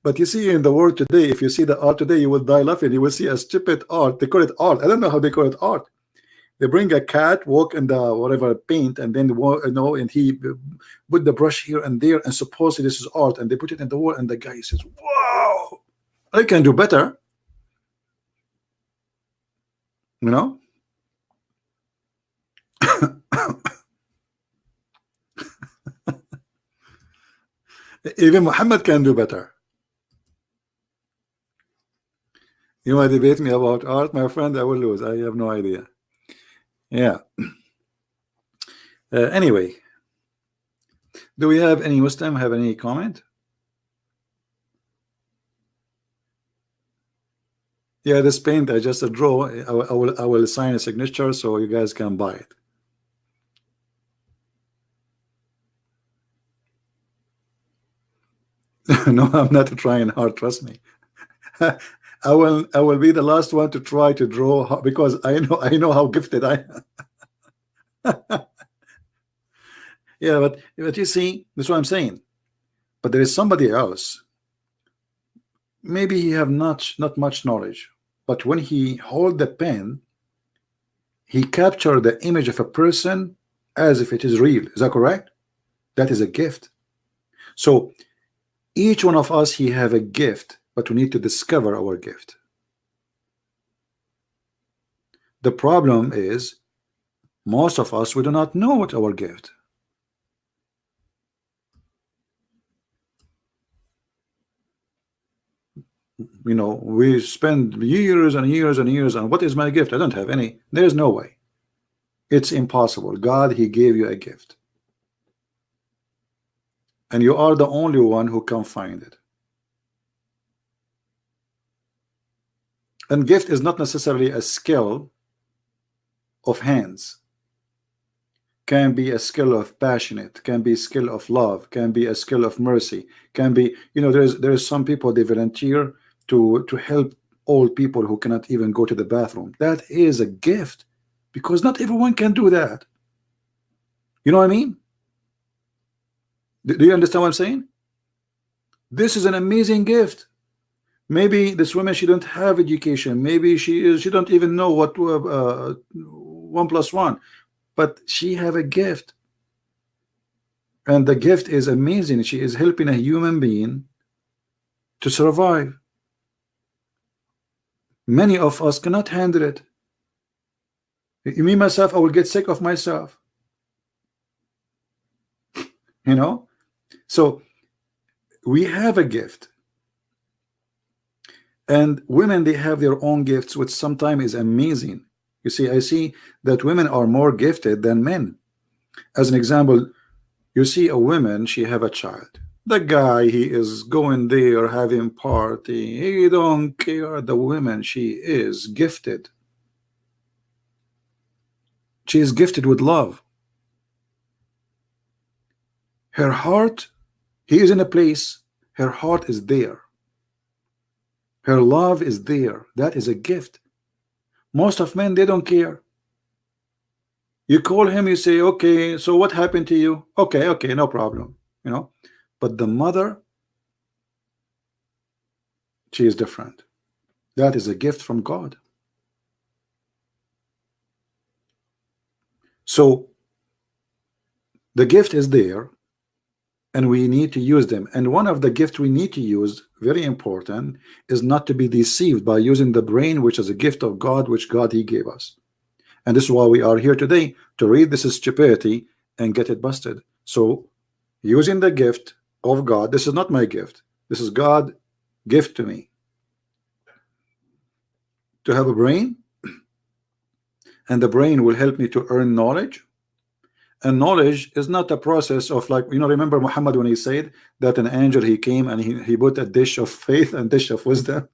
Speaker 1: But you see, in the world today, if you see the art today, you will die laughing. You will see a stupid art. They call it art. I don't know how they call it art. They bring a cat, walk in the whatever paint, and then and he put the brush here and there, and supposedly this is art, and they put it in the wall, and the guy says, "Wow, I can do better," you know. Even Muhammad can do better. You want to debate me about art, my friend? I will lose. I have no idea. Yeah. Anyway, do we have any Muslim have any comment? Yeah, this paint I just draw. I will sign a signature so you guys can buy it. No, I'm not trying hard. Trust me. I will be the last one to try to draw because I know how gifted I am. Yeah, but you see, that's what I'm saying. But there is somebody else. Maybe he have not much knowledge, but when he hold the pen, he capture the image of a person as if it is real. Is that correct? That is a gift. So each one of us, he have a gift, but we need to discover our gift. The problem is most of us, we do not know what our gift. You know, we spend years and years and years on what is my gift. I don't have any. There's no way. It's impossible. God, he gave you a gift, and you are the only one who can find it. And gift is not necessarily a skill of hands. Can be a skill of passionate, can be a skill of love, can be a skill of mercy, can be, you know, there's some people, they volunteer to help old people who cannot even go to the bathroom. That is a gift, because not everyone can do that. You know what I mean? Do you understand what I'm saying? This is an amazing gift. Maybe this woman, she don't have education. Maybe she don't even know what 1 + 1, but she have a gift, and the gift is amazing. She is helping a human being to survive. Many of us cannot handle it. Me myself, I will get sick of myself. You know, so we have a gift. And women, they have their own gifts, which sometimes is amazing. You see, I see that women are more gifted than men. As an example, you see a woman, she have a child. The guy, he is going there having party. He don't care. The woman, she is gifted. She is gifted with love. Her heart, he is in a place, her heart is there. Her love is there. That is a gift. Most of men, they don't care. You call him, you say, okay, so what happened to you? Okay, no problem. You know, but the mother, she is different. That is a gift from God. So the gift is there, and we need to use them. And one of the gifts we need to use, very important, is not to be deceived by using the brain, which is a gift of God, which God, he gave us. And this is why we are here today, to read this is stupidity and get it busted. So using the gift of God, this is not my gift, this is God gift to me, to have a brain, and the brain will help me to earn knowledge. And knowledge is not a process of, like, you know, remember Muhammad when he said that an angel, he came and he put a dish of faith and dish of wisdom.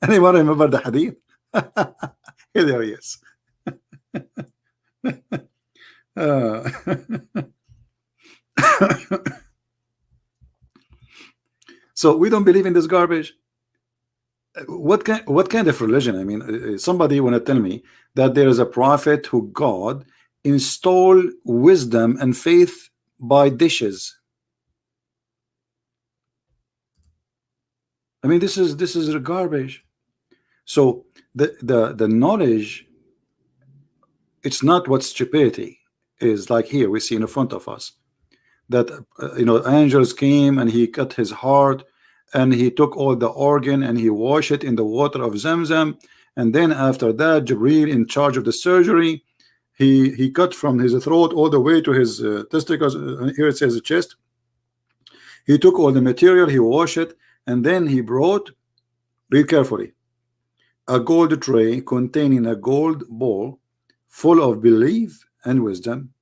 Speaker 1: Anyone remember the hadith? Hilarious. Uh, so we don't believe in this garbage. What kind of religion? I mean, somebody want to tell me that there is a prophet who God install wisdom and faith by dishes. I mean, this is garbage. So the knowledge, it's not what stupidity is. Like here we see in front of us that angels came and he cut his heart, and he took all the organ and he washed it in the water of Zamzam, and then after that Jibril, in charge of the surgery, he cut from his throat all the way to his testicles. Here it says the chest. He took all the material, he washed it, and then he brought, read carefully, a gold tray containing a gold bowl full of belief and wisdom,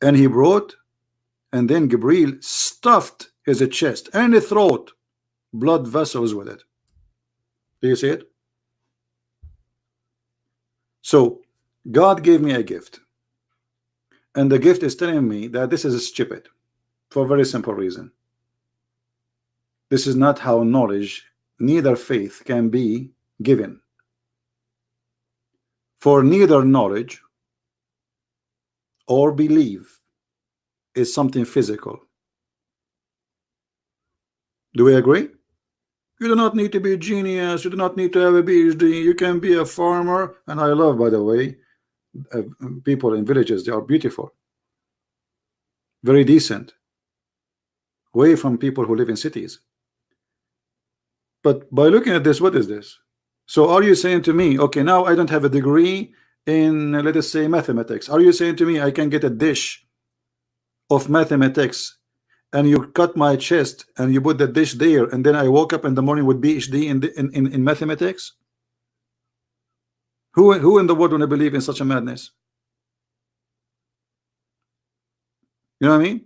Speaker 1: and he brought, and then Gabriel stuffed his chest and his throat, blood vessels with it. Do you see it? So God gave me a gift, and the gift is telling me that this is stupid for a very simple reason. This is not how knowledge, neither faith, can be given. For neither knowledge or belief is something physical. Do we agree? You do not need to be a genius. You do not need to have a PhD. You can be a farmer. And I love, by the way, people in villages. They are beautiful, very decent, way from people who live in cities. But by looking at this, what is this? So are you saying to me, okay, now I don't have a degree in, let us say, mathematics. Are you saying to me I can get a dish of mathematics and you cut my chest and you put the dish there, and then I woke up in the morning with PhD in mathematics? Who in the world want to believe in such a madness? You know what I mean?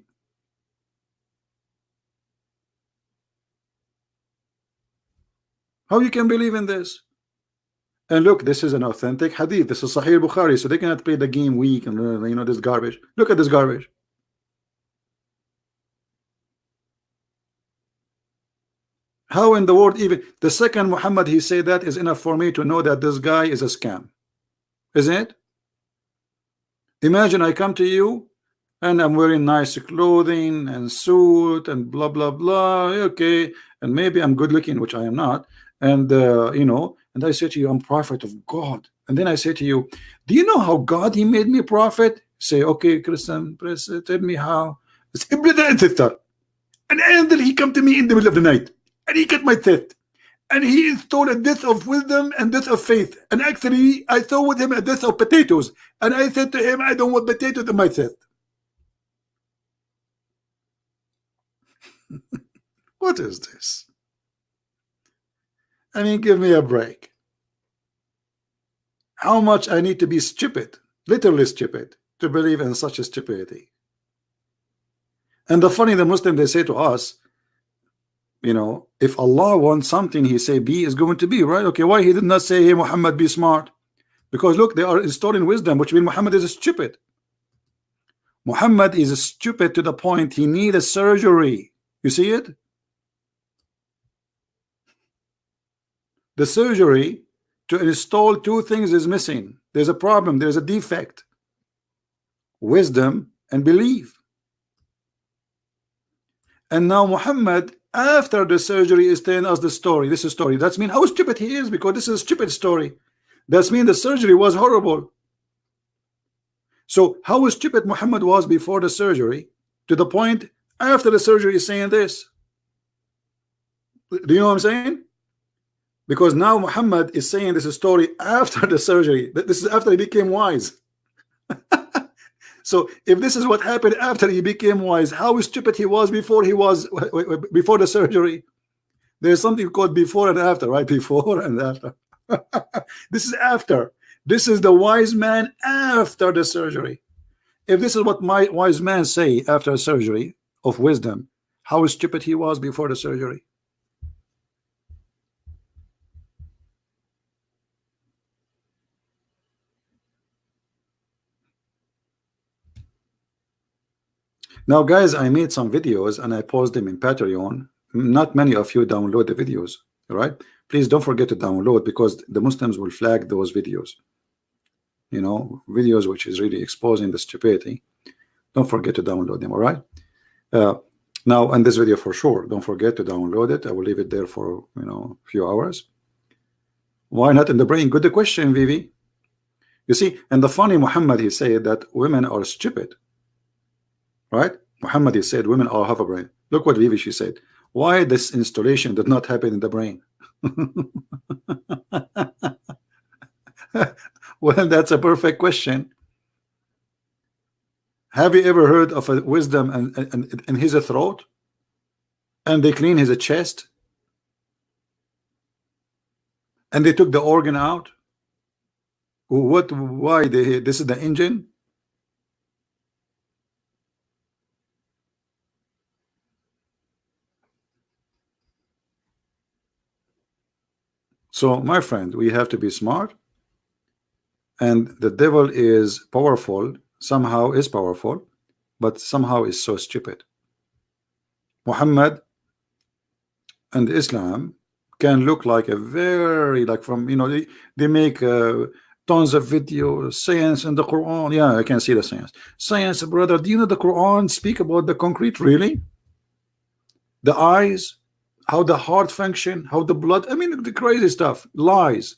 Speaker 1: How you can believe in this? And look, this is an authentic hadith. This is Sahih Bukhari, so they cannot play the game weak and this garbage. Look at this garbage. How in the world, even the second Muhammad he said that is enough for me to know that this guy is a scam, isn't it? Imagine I come to you and I'm wearing nice clothing and suit and blah blah blah, okay, and maybe I'm good looking, which I am not, and and I say to you, I'm prophet of God, and then I say to you, do you know how God he made me prophet? Say, okay, Christian, please tell me how. It's an angel, he come to me in the middle of the night and he cut my teeth, and he installed a death of wisdom and death of faith, and actually I saw with him a death of potatoes, and I said to him, I don't want potatoes in my teeth. What is this? I mean, give me a break. How much I need to be stupid, literally stupid, to believe in such a stupidity? And the funny, the Muslim, they say to us, if Allah wants something, he say be is going to be, right? Okay, why he did not say, hey Muhammad, be smart? Because look, they are installing wisdom, which means Muhammad is stupid. Muhammad is stupid to the point he need a surgery. You see it? The surgery to install two things is missing. There's a problem, there's a defect: wisdom and belief. And now Muhammad, after the surgery, is telling us the story. This is story. That's mean how stupid he is, because this is a stupid story. That's mean the surgery was horrible. So how stupid Muhammad was before the surgery, to the point after the surgery is saying this. Do you know what I'm saying? Because now Muhammad is saying this story after the surgery. This is after he became wise. So if this is what happened after he became wise, how stupid he was before the surgery. There's something called before and after, right? Before and after. This is after. This is the wise man after the surgery. If this is what my wise man say after surgery of wisdom, how stupid he was before the surgery. Now, guys, I made some videos and I post them in Patreon. Not many of you download the videos, right? Please don't forget to download, because the Muslims will flag those videos. You know, videos which is really exposing the stupidity. Don't forget to download them, all right? Now, in this video for sure, don't forget to download it. I will leave it there for, you know, a few hours. Why not in the brain? Good question, Vivi. You see, and the funny Muhammad, he said that women are stupid, right? Muhammad, he said women all have a brain. Look what Vivi, she said. Why this installation did not happen in the brain? Well, that's a perfect question. Have you ever heard of a wisdom and his throat, and they clean his chest, and they took the organ out? What? Why? This is the engine. So, my friend, we have to be smart, and the devil is powerful. Somehow is powerful, but somehow is so stupid. Muhammad and Islam can look like a very, like, from, you know, they make tons of videos, science and the Quran. Yeah, I can see the science, brother. Do you know the Quran speak about the concrete? Really? The eyes, how the heart function, how the blood, I mean, the crazy stuff, lies.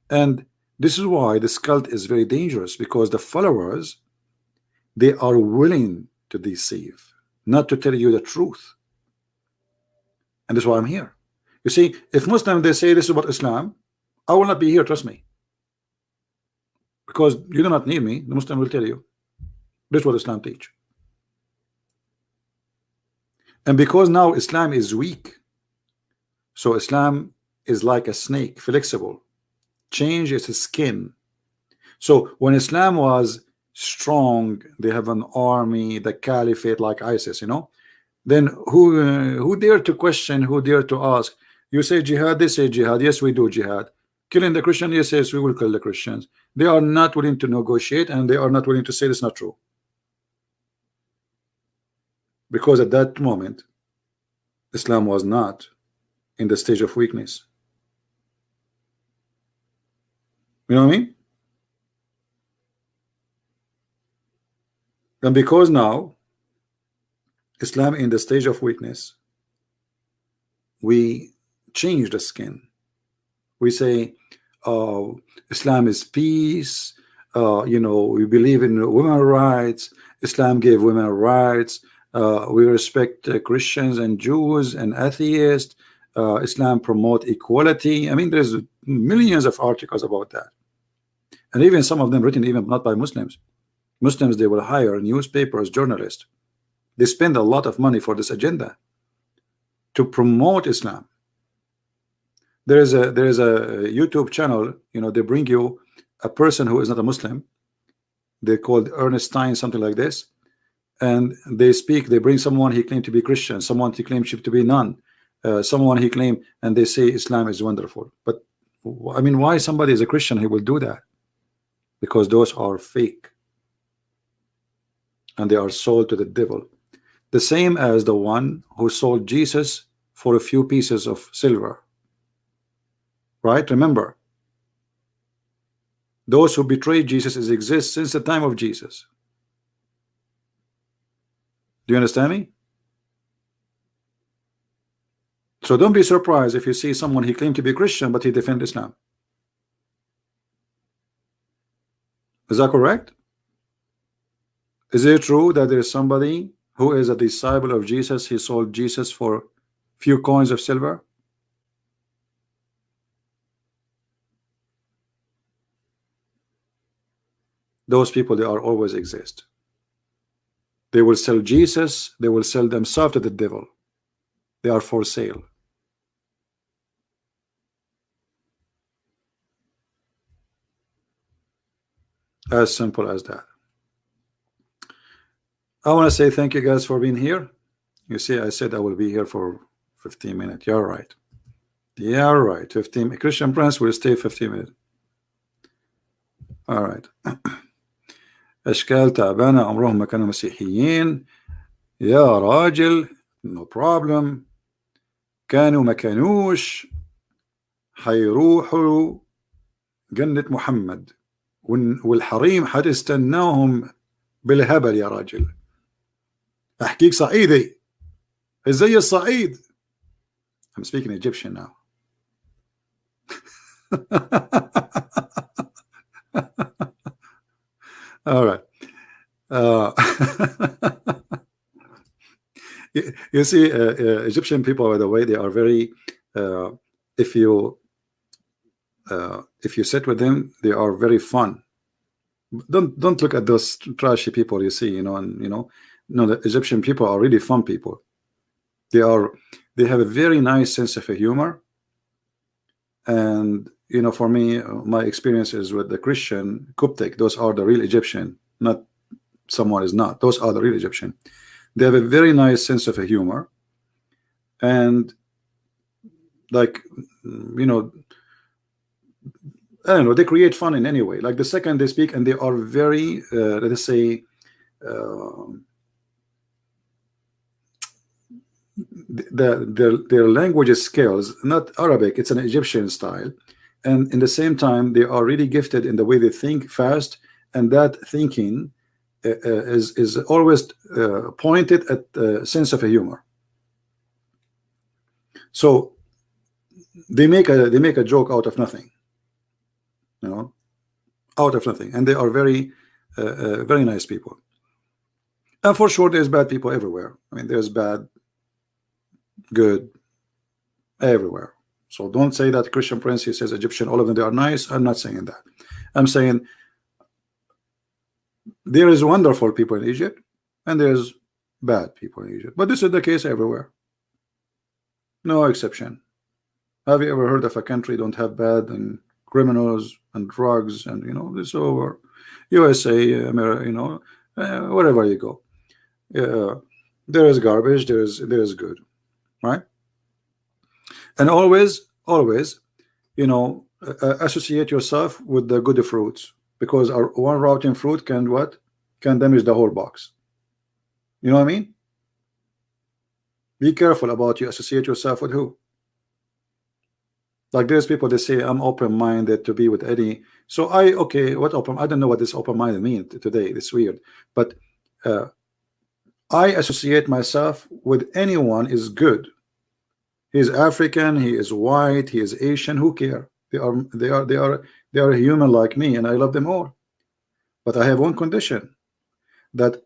Speaker 1: And this is why this cult is very dangerous, because the followers, they are willing to deceive, not to tell you the truth. And that's why I'm here. You see, if Muslims, they say this is about Islam, I will not be here, trust me, because you do not need me. The Muslim will tell you this is what Islam teach. And because now Islam is weak, so Islam is like a snake, flexible, change its skin. So when Islam was strong, they have an army, the caliphate, like ISIS, you know, then who dare to question, who dare to ask? You say jihad, they say jihad. Yes, we do jihad. Killing the Christian, yes, we will kill the Christians. They are not willing to negotiate, and they are not willing to say it's not true, because at that moment Islam was not in the stage of weakness. You know what I mean? And because now Islam in the stage of weakness, we change the skin. We say, oh, Islam is peace. You know, we believe in women's rights. Islam gave women rights. We respect Christians and Jews and atheists. Islam promote equality. I mean, there's millions of articles about that, and even some of them written even not by Muslims. Muslims, they will hire newspapers, journalists. They spend a lot of money for this agenda to promote Islam. There is a YouTube channel, you know, they bring you a person who is not a Muslim. They're called Ernestine, something like this, and they speak. They bring someone he claimed to be Christian, someone he claimed to be none, someone he claimed, and they say Islam is wonderful. But I mean, why somebody is a Christian, he will do that? Because those are fake, and they are sold to the devil. The same as the one who sold Jesus for a few pieces of silver. Right? Remember, those who betrayed Jesus exist since the time of Jesus. Do you understand me? So don't be surprised if you see someone he claimed to be Christian, but he defends Islam. Is that correct? Is it true that there is somebody who is a disciple of Jesus, he sold Jesus for few coins of silver? Those people, they are always exist. They will sell Jesus, they will sell themselves to the devil. They are for sale. As simple as that. I want to say thank you guys for being here. You see, I said I will be here for 15 minutes. You're right. You're right. 15. Christian Prince will stay 15 minutes. All right. أشكال تعبانة عمرهم ما كانوا مسيحيين. يا راجل no problem. كانوا ما كانوش حيروحوا جنة محمد، والحريم حتستناهم بالهبل يا راجل. احكيك صعيدي، ازاي الصعيد. I'm speaking Egyptian now. All right. Uh, you see, Egyptian people, by the way, they are very. Uh, if you sit with them, they are very fun. Don't look at those trashy people you see, and no, the Egyptian people are really fun people. They have a very nice sense of humor, and for me, my experiences with the Christian Coptic, those are the real Egyptian, not someone is not. Those are the real Egyptian. They have a very nice sense of humor, and like I don't know, they create fun in any way. Like the second they speak, and they are very let us say their language skills, not Arabic, it's an Egyptian style, and in the same time they are really gifted in the way they think fast, and that thinking is always pointed at the sense of humor. So they make a joke out of nothing, out of nothing, and they are very very nice people. And for sure there's bad people everywhere. I mean, there's bad, good everywhere. So don't say that Christian Prince, he says Egyptian, all of them, they are nice. I'm not saying that. I'm saying there is wonderful people in Egypt and there's bad people in Egypt, but this is the case everywhere, no exception. Have you ever heard of a country don't have bad and criminals and drugs and this over? USA, America, wherever you go, there is garbage, there is good, right? And always associate yourself with the good fruits, because our one rotten fruit can damage the whole box. You know what I mean? Be careful about you associate yourself with who. Like there's people that say I'm open-minded to be with any. So what open? I don't know what this open-minded means today. It's weird, but I associate myself with anyone is good. He is African, he is white, he is Asian. Who care? They are human like me, and I love them all. But I have one condition, that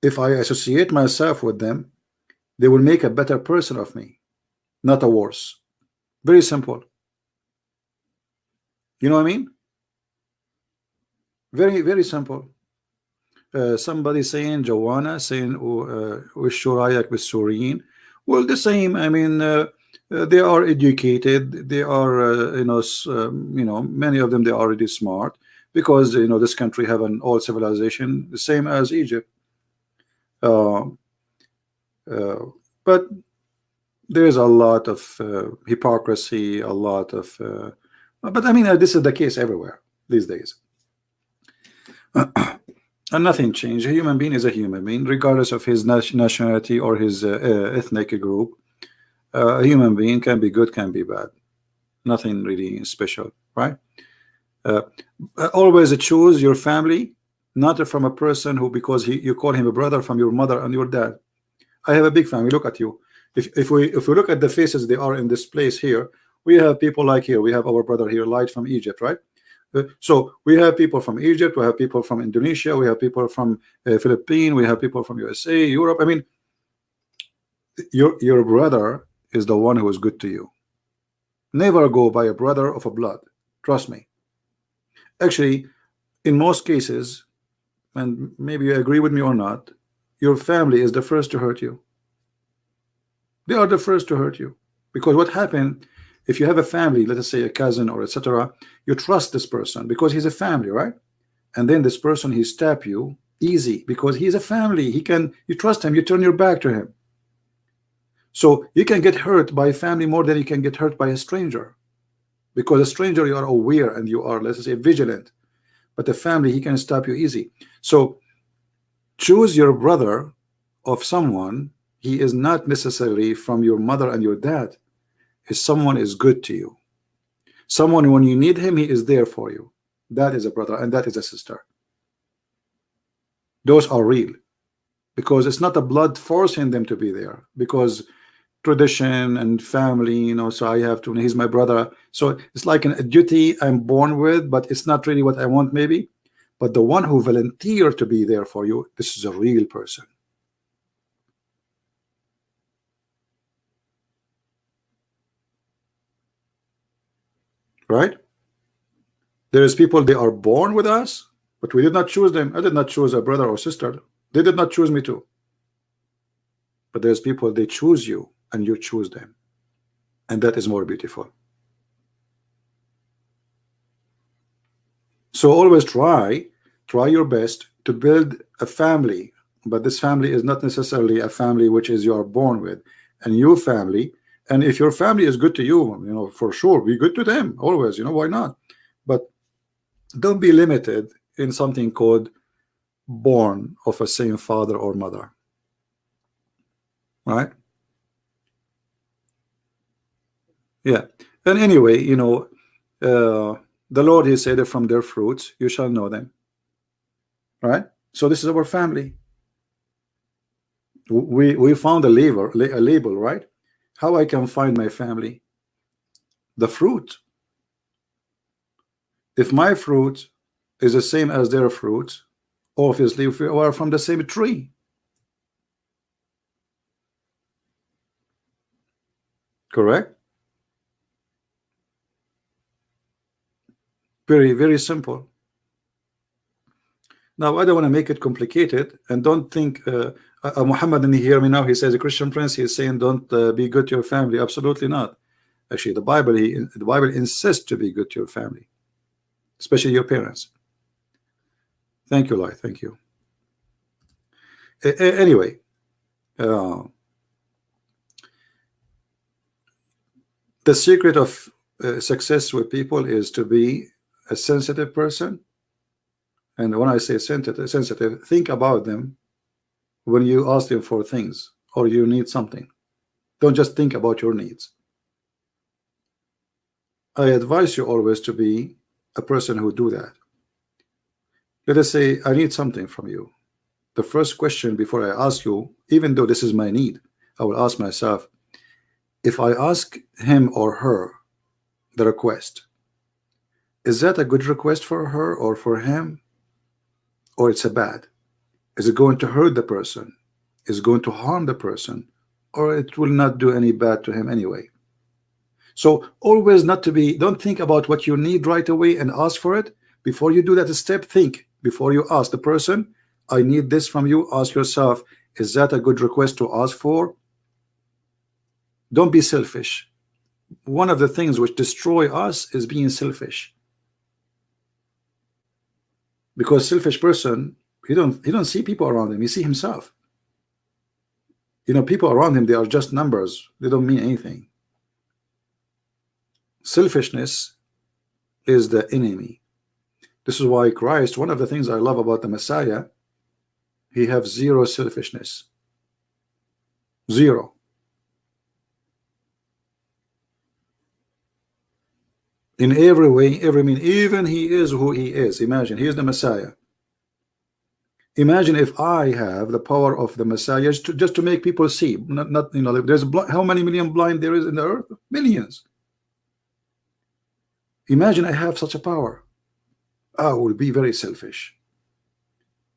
Speaker 1: if I associate myself with them, they will make a better person of me, not a worse. Very simple. You know what I mean? Very, very simple. Somebody saying, Joanna saying, Shurayak with Surin. Well, the same. I mean, they are educated. They are, many of them, they are already smart, because this country have an old civilization, the same as Egypt. But there's a lot of hypocrisy, a lot of. But I mean, this is the case everywhere these days. And nothing changed. A human being is a human being, regardless of his nationality or his ethnic group. A human being can be good, can be bad. Nothing really special, right? Always choose your family, not from a person who, because you call him a brother, from your mother and your dad. I have a big family. Look at you. If we look at the faces they are in this place here, we have people like here. We have our brother here, Light from Egypt, right? So we have people from Egypt, we have people from Indonesia, we have people from Philippines, we have people from USA, Europe. I mean, your brother is the one who is good to you. Never go by a brother of a blood. Trust me. Actually, in most cases, and maybe you agree with me or not, your family is the first to hurt you. They are the first to hurt you, because what happened? If you have a family, let us say a cousin or etc., you trust this person because he's a family, right? And then this person, he stab you easy because he's a family. You trust him, you turn your back to him. So you can get hurt by a family more than you can get hurt by a stranger, because a stranger, you are aware and you are, let's say, vigilant, but the family, he can stop you easy. So choose your brother of someone, he is not necessarily from your mother and your dad. If someone is good to you, someone when you need him, he is there for you. That is a brother and that is a sister. Those are real, because it's not a blood forcing them to be there, because tradition and family, you know, so I have to, he's my brother, so it's like a duty I'm born with, but it's not really what I want maybe. But the one who volunteered to be there for you, this is a real person. Right? There is people, they are born with us, but we did not choose them. I did not choose a brother or sister. They did not choose me too. But there's people, they choose you and you choose them, and that is more beautiful. So always try your best to build a family, but this family is not necessarily a family which is you are born with, and your family. And if your family is good to you, you know, for sure be good to them always, you know, why not? But don't be limited in something called born of a same father or mother, right? Yeah. And anyway, you know, the Lord, he said that from their fruits you shall know them, right? So this is our family. We found a label, right? How I can find my family? The fruit. If my fruit is the same as their fruit, obviously if we are from the same tree. Correct? Very, very simple. Now, I don't want to make it complicated, and don't think Muhammad, and he hear me now, he says a Christian prince, he is saying don't be good to your family. Absolutely not. Actually, the Bible insists to be good to your family, especially your parents. Thank you, Lai. Thank you. Anyway, uh, the secret of success with people is to be a sensitive person. And when I say sensitive, think about them when you ask them for things or you need something. Don't just think about your needs. I advise you always to be a person who do that. Let us say I need something from you. The first question before I ask you, even though this is my need, I will ask myself, if I ask him or her the request, is that a good request for her or for him, or it's a bad? Is it going to hurt the person? Is it going to harm the person, or it will not do any bad to him anyway? So always not to be, don't think about what you need right away and ask for it. Before you do that step, think before you ask the person, I need this from you. Ask yourself, is that a good request to ask for? Don't be selfish. One of the things which destroy us is being selfish, because selfish person, he don't see people around him, he see himself. You know, people around him, they are just numbers, they don't mean anything. Selfishness is the enemy. This is why Christ, one of the things I love about the Messiah, he have zero selfishness. Zero. In every way, every mean, even he is who he is. Imagine, he is the Messiah. Imagine if I have the power of the Messiah just to make people see. Not you know, there's how many million blind there is in the earth? Millions. Imagine I have such a power. I will be very selfish,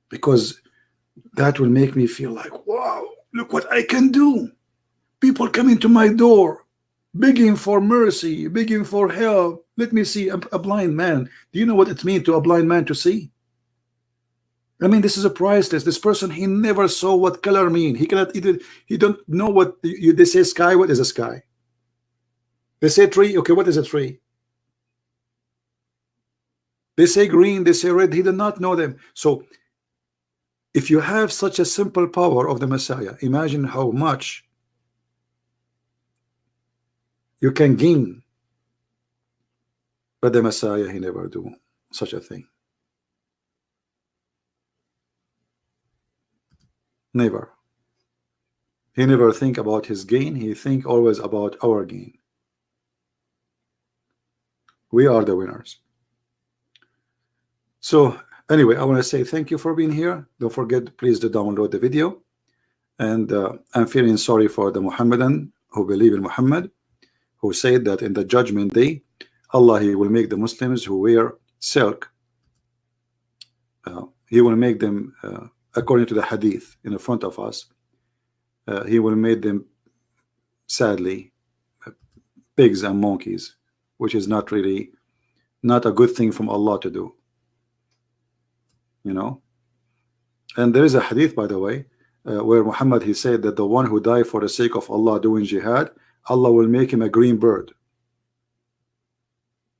Speaker 1: because that will make me feel like, wow, look what I can do. People coming to my door, begging for mercy, begging for help. Let me see a blind man. Do you know what it means to a blind man to see? I mean, this is a priceless. This person, he never saw what color mean. He cannot even, he don't know what they say sky. What is a sky? They say tree. Okay, what is a tree? They say green, they say red. He did not know them. So if you have such a simple power of the Messiah, imagine how much you can gain. But the Messiah, he never do such a thing. Never. He never think about his gain. He think always about our gain. We are the winners. So anyway, I want to say thank you for being here. Don't forget, please, to download the video. And I'm feeling sorry for the Muhammadan who believe in Muhammad, who said that in the judgment day, Allah, he will make the Muslims who wear silk, he will make them, according to the hadith in the front of us, he will make them, sadly, pigs and monkeys, which is not really, not a good thing from Allah to do, you know. And there is a hadith, by the way, where Muhammad, he said that the one who died for the sake of Allah doing jihad, Allah will make him a green bird.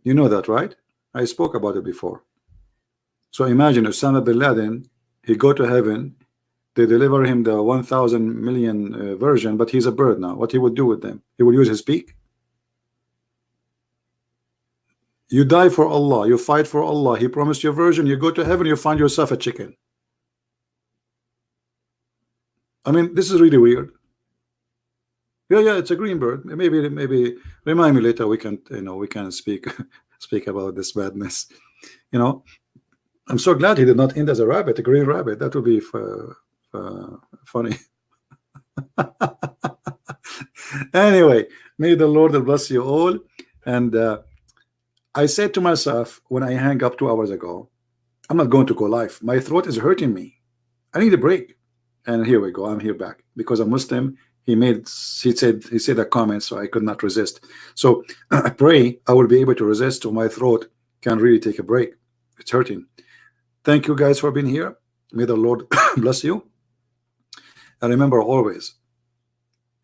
Speaker 1: You know that, right? I spoke about it before. So imagine Osama bin Laden, he go to heaven, they deliver him the 1,000 million version, but he's a bird now. What he would do with them? He will use his beak. You die for Allah, you fight for Allah, he promised you a version, you go to heaven, you find yourself a chicken. I mean, this is really weird. Yeah, it's a green bird. Maybe remind me later. We can, we can speak about this madness. I'm so glad he did not end as a rabbit, a green rabbit. That would be funny. Anyway, may the Lord bless you all. And I said to myself when I hang up 2 hours ago, I'm not going to go live. My throat is hurting me. I need a break. And here we go. I'm here back because I'm Muslim. He said a comment, so I could not resist. So I pray I will be able to resist, so my throat can really take a break. It's hurting. Thank you guys for being here. May the Lord bless you. And remember always,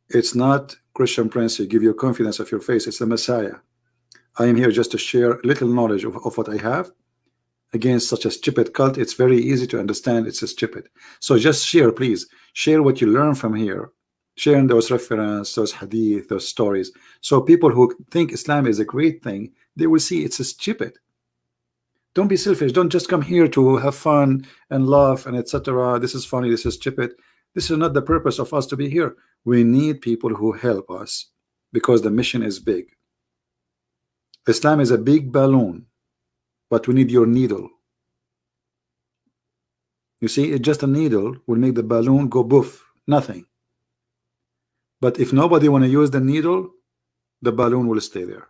Speaker 1: it's not Christian Prince who give you confidence of your face. It's the Messiah. I am here just to share little knowledge of what I have. Against such a stupid cult, it's very easy to understand it's a stupid. So just share, please. Share what you learn from here. Sharing those references, those hadith, those stories. So people who think Islam is a great thing, they will see it's a stupid. Don't be selfish. Don't just come here to have fun and laugh and etc. This is funny, this is stupid. This is not the purpose of us to be here. We need people who help us because the mission is big. Islam is a big balloon, but we need your needle. You see, it's just a needle will make the balloon go boof, nothing. But if nobody want to use the needle, the balloon will stay there.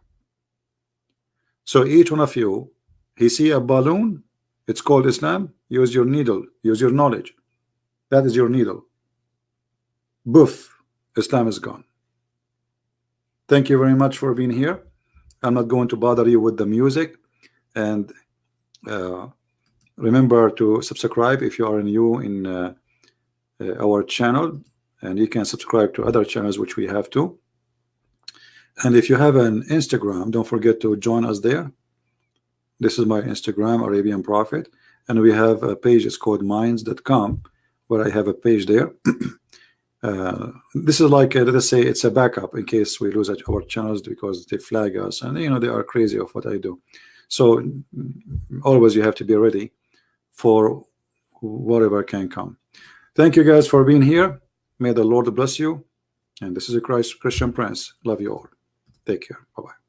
Speaker 1: So each one of you, he see a balloon, it's called Islam, use your needle, use your knowledge. That is your needle. Boof, Islam is gone. Thank you very much for being here. I'm not going to bother you with the music. And remember to subscribe if you are new in our channel, and you can subscribe to other channels which we have too. And if you have an Instagram, don't forget to join us there. This is my Instagram, Arabian Prophet, and we have a page, it's called minds.com, where I have a page there. This is like let us say it's a backup in case we lose our channels because they flag us, and they are crazy of what I do. So always you have to be ready for whatever can come. Thank you guys for being here. May the Lord bless you. And this is a Christian Prince. Love you all. Take care. Bye-bye.